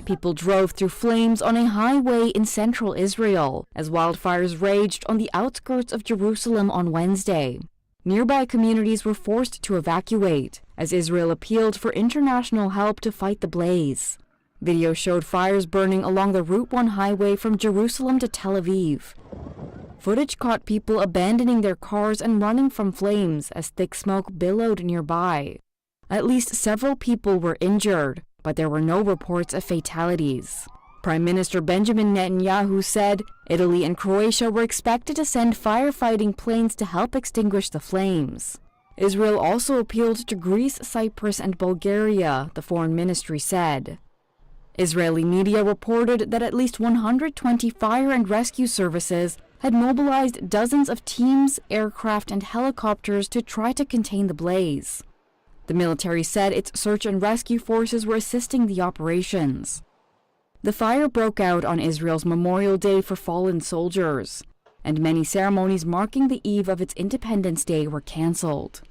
People drove through flames on a highway in central Israel as wildfires raged on the outskirts of Jerusalem on Wednesday. Nearby communities were forced to evacuate as Israel appealed for international help to fight the blaze. Video showed fires burning along the Route 1 highway from Jerusalem to Tel Aviv. Footage caught people abandoning their cars and running from flames as thick smoke billowed nearby. At least several people were injured, but there were no reports of fatalities. Prime Minister Benjamin Netanyahu said Italy and Croatia were expected to send firefighting planes to help extinguish the flames. Israel also appealed to Greece, Cyprus, and Bulgaria, the foreign ministry said. Israeli media reported that at least 120 fire and rescue services had mobilized dozens of teams, aircraft, and helicopters to try to contain the blaze. The military said its search and rescue forces were assisting the operations. The fire broke out on Israel's Memorial Day for fallen soldiers, and many ceremonies marking the eve of its Independence Day were canceled.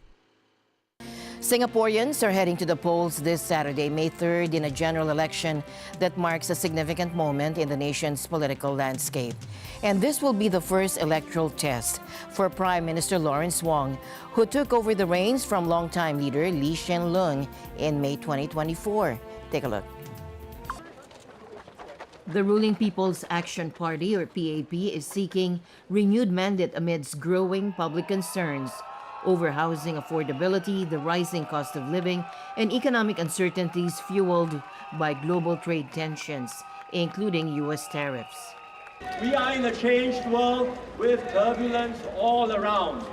Singaporeans are heading to the polls this Saturday, May 3rd, in a general election that marks a significant moment in the nation's political landscape. And this will be the first electoral test for Prime Minister Lawrence Wong, who took over the reins from longtime leader Lee Hsien Loong in May 2024. Take a look. The ruling People's Action Party, or PAP, is seeking renewed mandate amidst growing public concerns over housing affordability, the rising cost of living, and economic uncertainties fueled by global trade tensions, including U.S. tariffs. We are in a changed world with turbulence all around,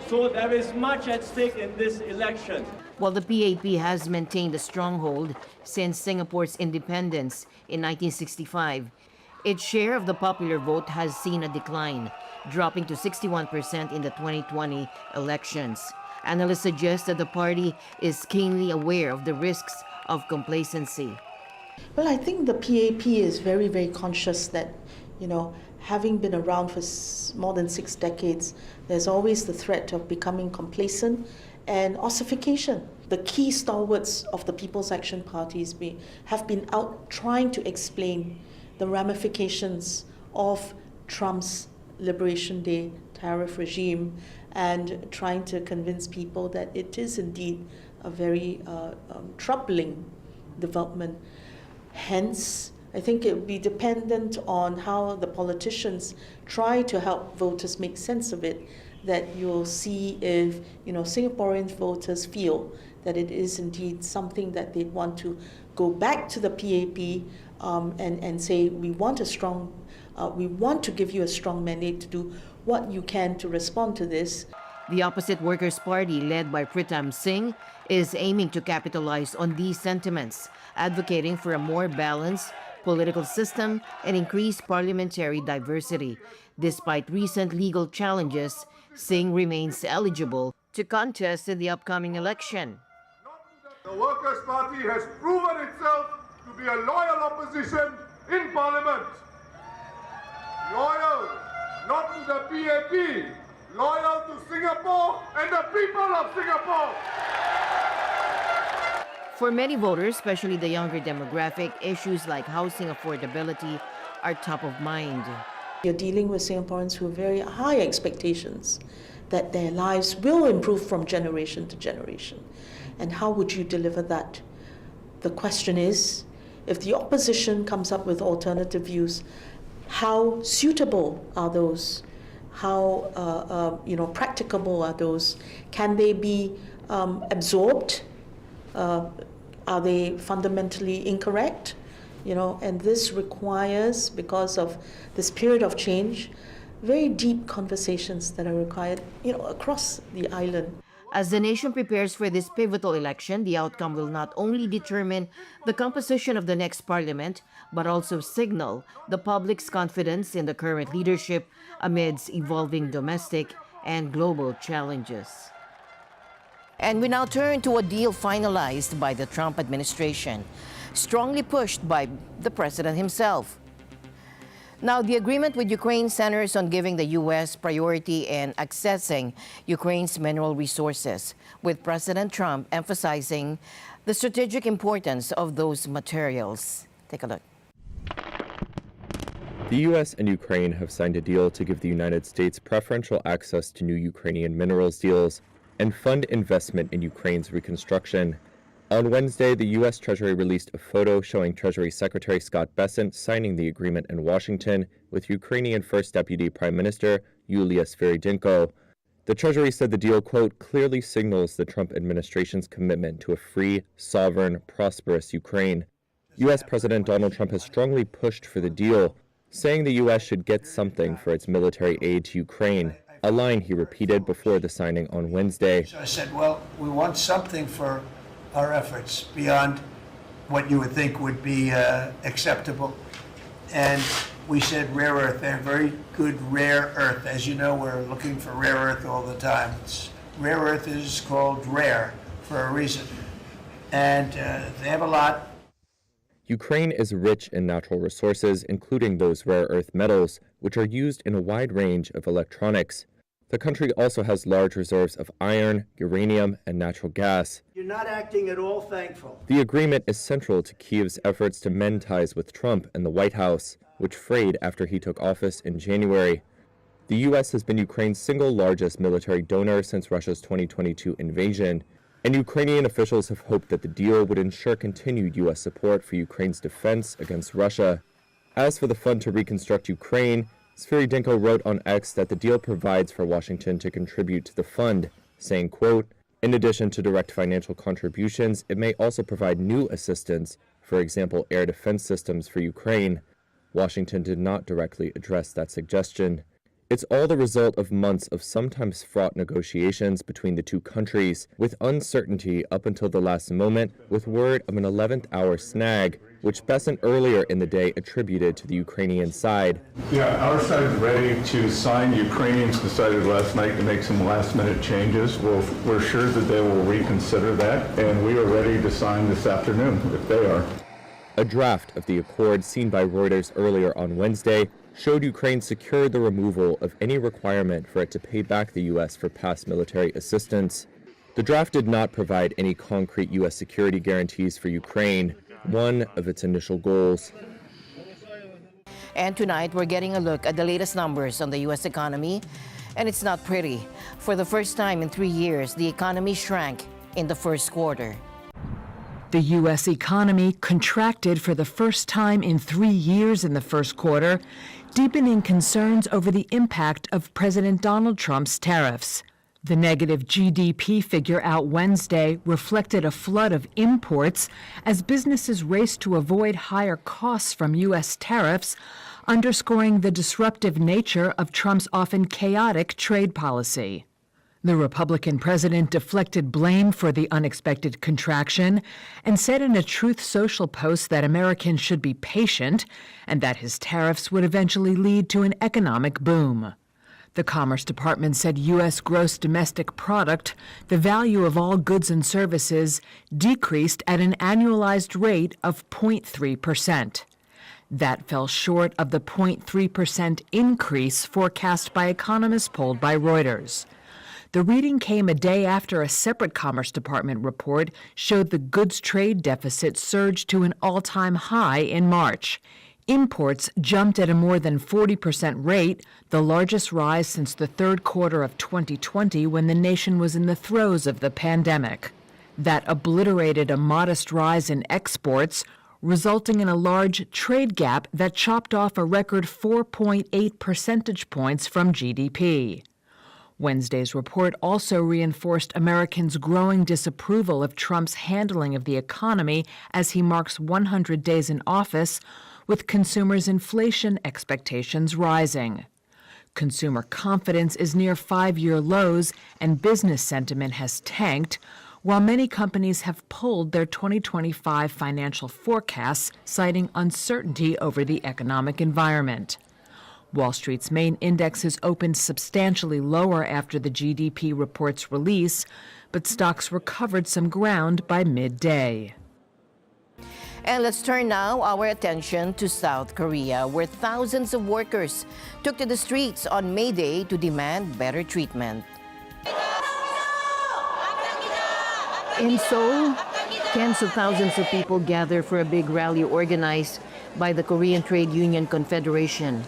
so there is much at stake in this election. While the PAP has maintained a stronghold since Singapore's independence in 1965, its share of the popular vote has seen a decline, dropping to 61% in the 2020 elections. Analysts suggest that the party is keenly aware of the risks of complacency. Well, I think the PAP is very, very conscious that, having been around for more than 6 decades, there's always the threat of becoming complacent and ossification. The key stalwarts of the People's Action Parties have been out trying to explain the ramifications of Trump's Liberation Day tariff regime and trying to convince people that it is indeed a very troubling development. Hence, I think it will be dependent on how the politicians try to help voters make sense of it, that you'll see if Singaporean voters feel that it is indeed something that they want to go back to the PAP and say, we want to give you a strong mandate to do what you can to respond to this. The opposite Workers' Party, led by Pritam Singh, is aiming to capitalize on these sentiments, advocating for a more balanced political system and increased parliamentary diversity. Despite recent legal challenges, Singh remains eligible to contest in the upcoming election. The Workers' Party has proven itself to be a loyal opposition in Parliament. Loyal not to the PAP, loyal to Singapore and the people of Singapore. For many voters, especially the younger demographic, issues like housing affordability are top of mind. You're dealing with Singaporeans who have very high expectations that their lives will improve from generation to generation. And how would you deliver that? The question is, if the opposition comes up with alternative views, how suitable are those? How practicable are those? Can they be absorbed? Are they fundamentally incorrect? And this requires, because of this period of change, very deep conversations that are required, across the island. As the nation prepares for this pivotal election, the outcome will not only determine the composition of the next parliament, but also signal the public's confidence in the current leadership amidst evolving domestic and global challenges. And we now turn to a deal finalized by the Trump administration, strongly pushed by the president himself. Now, the agreement with Ukraine centers on giving the U.S. priority in accessing Ukraine's mineral resources, with President Trump emphasizing the strategic importance of those materials. Take a look. The U.S. and Ukraine have signed a deal to give the United States preferential access to new Ukrainian minerals deals and fund investment in Ukraine's reconstruction. On Wednesday, the U.S. Treasury released a photo showing Treasury Secretary Scott Bessent signing the agreement in Washington with Ukrainian First Deputy Prime Minister Yulia Sviridenko. The Treasury said the deal, quote, clearly signals the Trump administration's commitment to a free, sovereign, prosperous Ukraine. U.S. President Donald Trump has strongly pushed for the deal, saying the U.S. should get something for its military aid to Ukraine, a line he repeated before the signing on Wednesday. So I said, well, we want something for our efforts beyond what you would think would be acceptable. And we said rare earth. They're very good rare earth. As you know, we're looking for rare earth all the time. Rare earth is called rare for a reason. And they have a lot. Ukraine is rich in natural resources, including those rare earth metals, which are used in a wide range of electronics. The country also has large reserves of iron, uranium, and natural gas. You're not acting at all thankful. The agreement is central to Kyiv's efforts to mend ties with Trump and the White House, which frayed after he took office in January. The U.S. has been Ukraine's single largest military donor since Russia's 2022 invasion, and Ukrainian officials have hoped that the deal would ensure continued U.S. support for Ukraine's defense against Russia. As for the fund to reconstruct Ukraine, Sviridenko wrote on X that the deal provides for Washington to contribute to the fund, saying, quote, in addition to direct financial contributions, it may also provide new assistance, for example, air defense systems for Ukraine. Washington did not directly address that suggestion. It's all the result of months of sometimes fraught negotiations between the two countries, with uncertainty up until the last moment, with word of an 11th hour snag, which Bessent earlier in the day attributed to the Ukrainian side. Yeah, our side is ready to sign. Ukrainians decided last night to make some last-minute changes. We're sure that they will reconsider that, and we are ready to sign this afternoon if they are. A draft of the accord seen by Reuters earlier on Wednesday showed Ukraine secured the removal of any requirement for it to pay back the U.S. for past military assistance. The draft did not provide any concrete U.S. security guarantees for Ukraine, one of its initial goals. And tonight, we're getting a look at the latest numbers on the U.S. economy, and it's not pretty. For the first time in 3 years, the economy shrank in the first quarter. The U.S. economy contracted for the first time in 3 years in the first quarter, deepening concerns over the impact of President Donald Trump's tariffs. The negative GDP figure out Wednesday reflected a flood of imports as businesses raced to avoid higher costs from U.S. tariffs, underscoring the disruptive nature of Trump's often chaotic trade policy. The Republican president deflected blame for the unexpected contraction and said in a Truth Social post that Americans should be patient and that his tariffs would eventually lead to an economic boom. The Commerce Department said U.S. gross domestic product, the value of all goods and services, decreased at an annualized rate of 0.3%. That fell short of the 0.3% increase forecast by economists polled by Reuters. The reading came a day after a separate Commerce Department report showed the goods trade deficit surged to an all-time high in March. Imports jumped at a more than 40% rate, the largest rise since the third quarter of 2020 when the nation was in the throes of the pandemic. That obliterated a modest rise in exports, resulting in a large trade gap that chopped off a record 4.8 percentage points from GDP. Wednesday's report also reinforced Americans' growing disapproval of Trump's handling of the economy as he marks 100 days in office, with consumers' inflation expectations rising. Consumer confidence is near 5-year lows and business sentiment has tanked, while many companies have pulled their 2025 financial forecasts, citing uncertainty over the economic environment. Wall Street's main indexes opened substantially lower after the GDP report's release, but stocks recovered some ground by midday. And let's turn now our attention to South Korea, where thousands of workers took to the streets on May Day to demand better treatment. In Seoul, tens of thousands of people gathered for a big rally organized by the Korean Trade Union Confederation.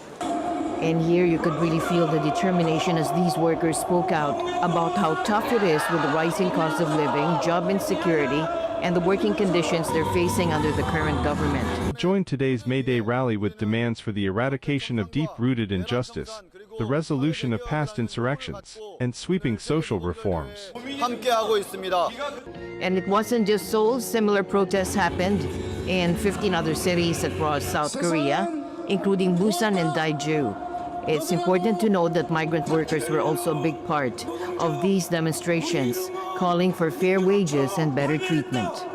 And here you could really feel the determination as these workers spoke out about how tough it is with the rising cost of living, job insecurity, and the working conditions they're facing under the current government. Join today's May Day rally with demands for the eradication of deep-rooted injustice, the resolution of past insurrections, and sweeping social reforms. And it wasn't just Seoul. Similar protests happened in 15 other cities across South Korea, including Busan and Daejeon. It's important to note that migrant workers were also a big part of these demonstrations, calling for fair wages and better treatment.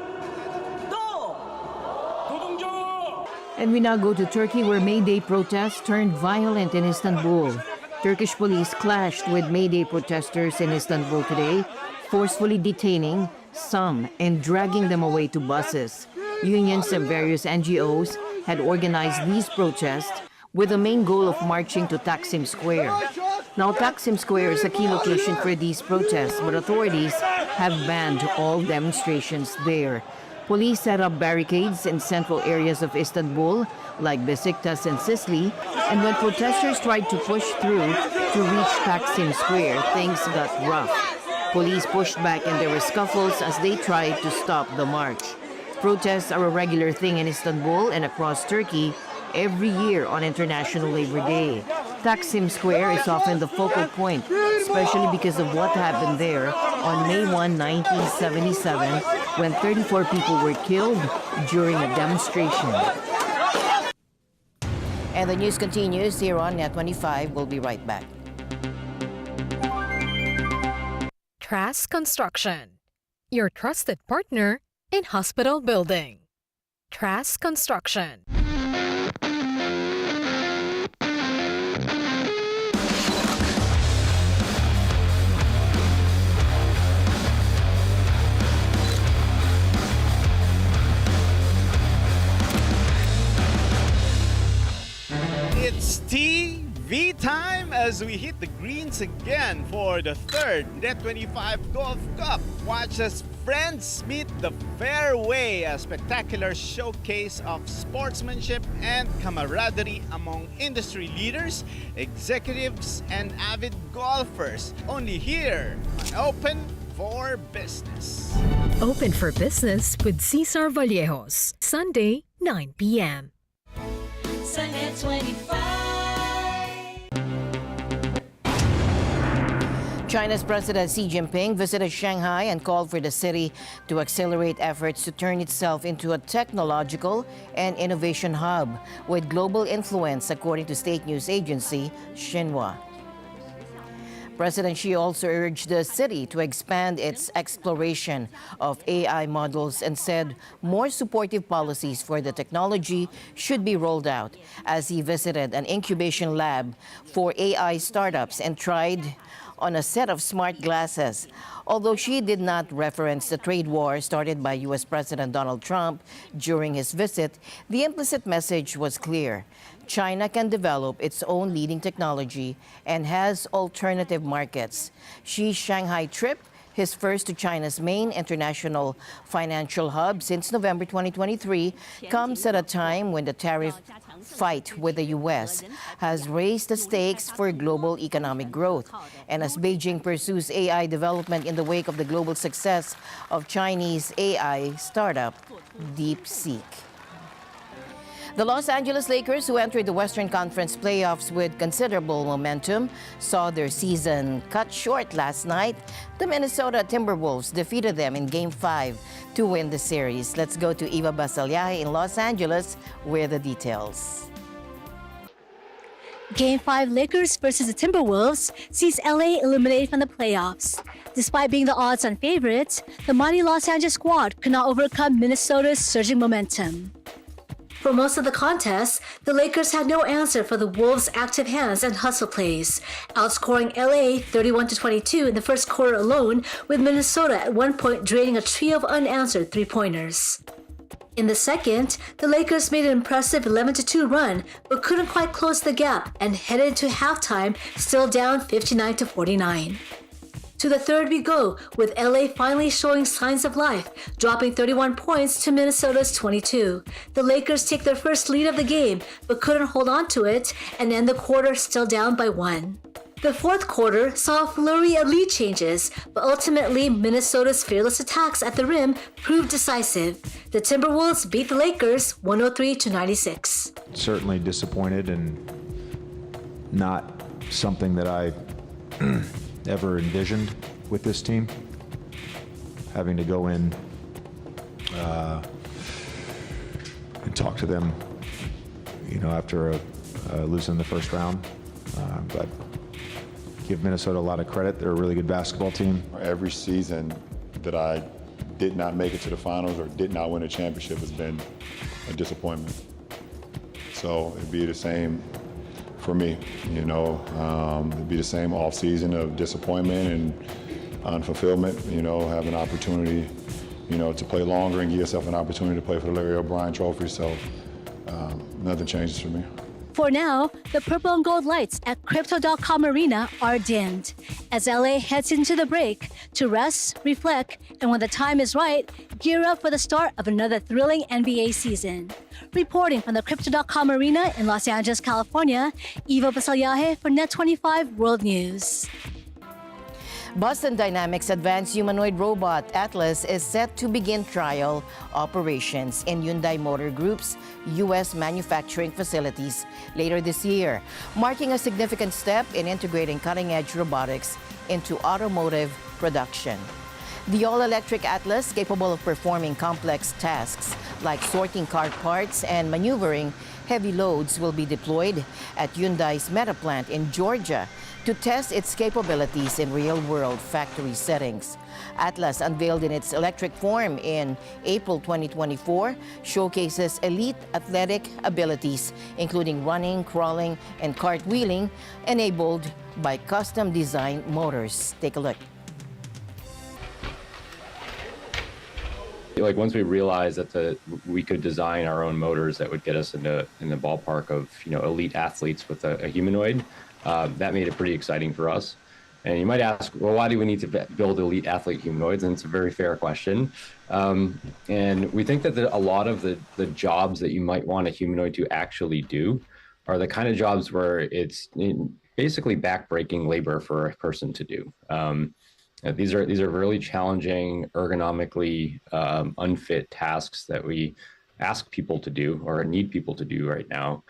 And we now go to Turkey, where May Day protests turned violent in Istanbul. Turkish police clashed with May Day protesters in Istanbul today, forcefully detaining some and dragging them away to buses. Unions of various NGOs had organized these protests with the main goal of marching to Taksim Square. Now, Taksim Square is a key location for these protests, but authorities have banned all demonstrations there. Police set up barricades in central areas of Istanbul, like Besiktas and Sisli, and when protesters tried to push through to reach Taksim Square, things got rough. Police pushed back and there were scuffles as they tried to stop the march. Protests are a regular thing in Istanbul and across Turkey every year on International Labor Day. Taksim Square is often the focal point, especially because of what happened there on May 1, 1977, when 34 people were killed during a demonstration. And the news continues here on Net 25. We'll be right back. Trask Construction, your trusted partner in hospital building. Trask Construction. It's TV time as we hit the greens again for the third Net 25 Golf Cup. Watch as friends meet the fairway, a spectacular showcase of sportsmanship and camaraderie among industry leaders, executives, and avid golfers. Only here on Open for Business. Open for Business with Cesar Vallejos, Sunday, 9 p.m. Net 25. China's President Xi Jinping visited Shanghai and called for the city to accelerate efforts to turn itself into a technological and innovation hub with global influence, according to state news agency Xinhua. President Xi also urged the city to expand its exploration of AI models and said more supportive policies for the technology should be rolled out as he visited an incubation lab for AI startups and tried on a set of smart glasses. Although Xi did not reference the trade war started by U.S. President Donald Trump during his visit, the implicit message was clear. China can develop its own leading technology and has alternative markets. Xi's Shanghai trip, his first to China's main international financial hub since November 2023, comes at a time when the tariff fight with the U.S. has raised the stakes for global economic growth. And as Beijing pursues AI development in the wake of the global success of Chinese AI startup DeepSeek. The Los Angeles Lakers, who entered the Western Conference playoffs with considerable momentum, saw their season cut short last night. The Minnesota Timberwolves defeated them in Game 5 to win the series. Let's go to Eva Basalyahe in Los Angeles with the details. Game 5 Lakers versus the Timberwolves sees LA eliminated from the playoffs. Despite being the odds-on favorites, the mighty Los Angeles squad could not overcome Minnesota's surging momentum. For most of the contest, the Lakers had no answer for the Wolves' active hands and hustle plays, outscoring LA 31-22 in the first quarter alone, with Minnesota at one point draining a trio of unanswered three-pointers. In the second, the Lakers made an impressive 11-2 run, but couldn't quite close the gap and headed into halftime still down 59-49. To the third we go, with LA finally showing signs of life, dropping 31 points to Minnesota's 22. The Lakers take their first lead of the game, but couldn't hold on to it and end the quarter still down by 1. The fourth quarter saw a flurry of lead changes, but ultimately Minnesota's fearless attacks at the rim proved decisive. The Timberwolves beat the Lakers 103-96. Certainly disappointed and not something that I ever envisioned with this team, having to go in and talk to them, after losing the first round. But give Minnesota a lot of credit. They're a really good basketball team. Every season that I did not make it to the finals or did not win a championship has been a disappointment. So it'd be the same for me, it'd be the same off season of disappointment and unfulfillment, have an opportunity, to play longer and give yourself an opportunity to play for the Larry O'Brien Trophy. So nothing changes for me. For now, the purple and gold lights at Crypto.com Arena are dimmed as LA heads into the break to rest, reflect, and when the time is right, gear up for the start of another thrilling NBA season. Reporting from the Crypto.com Arena in Los Angeles, California, Eva Basalyahe for Net25 World News. Boston Dynamics' advanced humanoid robot Atlas is set to begin trial operations in Hyundai Motor Group's U.S. manufacturing facilities later this year, marking a significant step in integrating cutting-edge robotics into automotive production. The all-electric Atlas, capable of performing complex tasks like sorting car parts and maneuvering heavy loads, will be deployed at Hyundai's Meta plant in Georgia to test its capabilities in real-world factory settings. Atlas, unveiled in its electric form in April 2024, showcases elite athletic abilities, including running, crawling, and cartwheeling, enabled by custom-designed motors. Take a look. Once we realized that we could design our own motors that would get us in the ballpark of elite athletes with a humanoid, that made it pretty exciting for us. And you might ask, well, why do we need to build elite athlete humanoids? And it's a very fair question. And we think that a lot of the jobs that you might want a humanoid to actually do are the kind of jobs where it's basically backbreaking labor for a person to do. These are really challenging, ergonomically unfit tasks that we ask people to do or need people to do right now.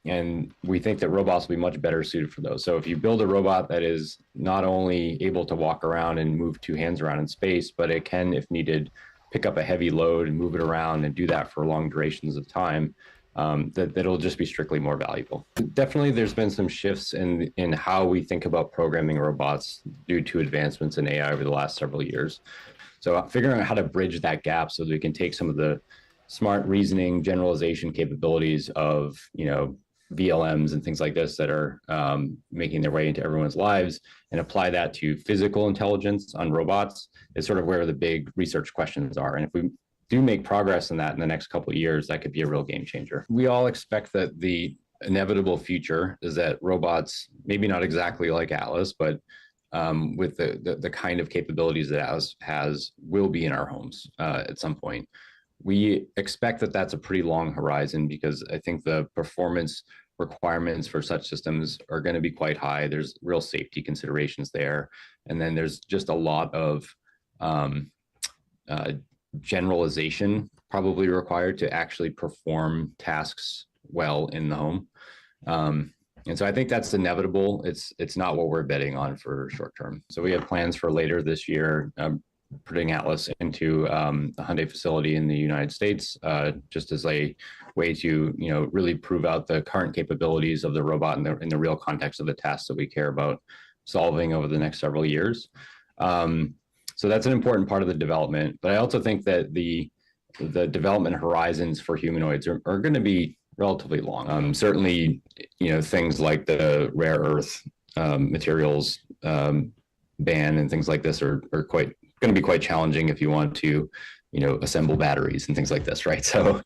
And we think that robots will be much better suited for those. So if you build a robot that is not only able to walk around and move two hands around in space, but it can, if needed, pick up a heavy load and move it around and do that for long durations of time, that'll just be strictly more valuable. Definitely, there's been some shifts in how we think about programming robots due to advancements in AI over the last several years. So figuring out how to bridge that gap so that we can take some of the smart reasoning, generalization capabilities of, VLMs and things like this that are making their way into everyone's lives and apply that to physical intelligence on robots is sort of where the big research questions are. And if we do make progress in that in the next couple of years, that could be a real game changer. We all expect that the inevitable future is that robots, maybe not exactly like Atlas, but with the kind of capabilities that Atlas has, will be in our homes at some point. We expect that that's a pretty long horizon because I think the performance requirements for such systems are going to be quite high. There's real safety considerations there. And then there's just a lot of generalization probably required to actually perform tasks well in the home. And so I think that's inevitable. It's not what we're betting on for short term. So we have plans for later this year, putting Atlas into the Hyundai facility in the United States, just as a way to really prove out the current capabilities of the robot in the real context of the tasks that we care about solving over the next several years. So that's an important part of the development. But I also think that the development horizons for humanoids are going to be relatively long. Certainly, things like the rare earth materials ban and things like this are going to be quite challenging if you want to, assemble batteries and things like this, right? So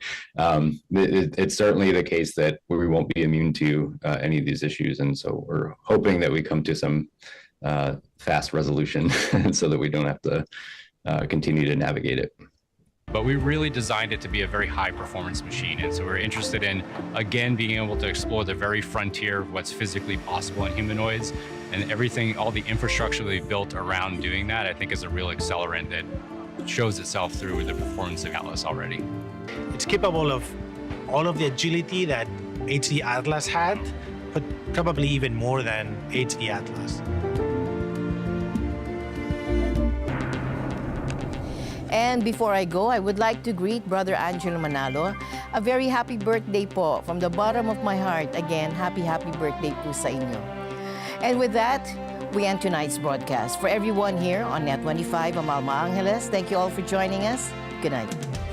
it's certainly the case that we won't be immune to any of these issues. And so we're hoping that we come to some fast resolution so that we don't have to continue to navigate it. But we really designed it to be a very high performance machine. And so we're interested in, again, being able to explore the very frontier of what's physically possible in humanoids, and everything, all the infrastructure we've built around doing that, I think is a real accelerant that shows itself through the performance of Atlas already. It's capable of all of the agility that HD Atlas had, but probably even more than HD Atlas. And before I go, I would like to greet Brother Angelo Manalo. A very happy birthday po. From the bottom of my heart, again, happy birthday po sa inyo. And with that, we end tonight's broadcast. For everyone here on Net 25, I'm Alma Angeles. Thank you all for joining us. Good night.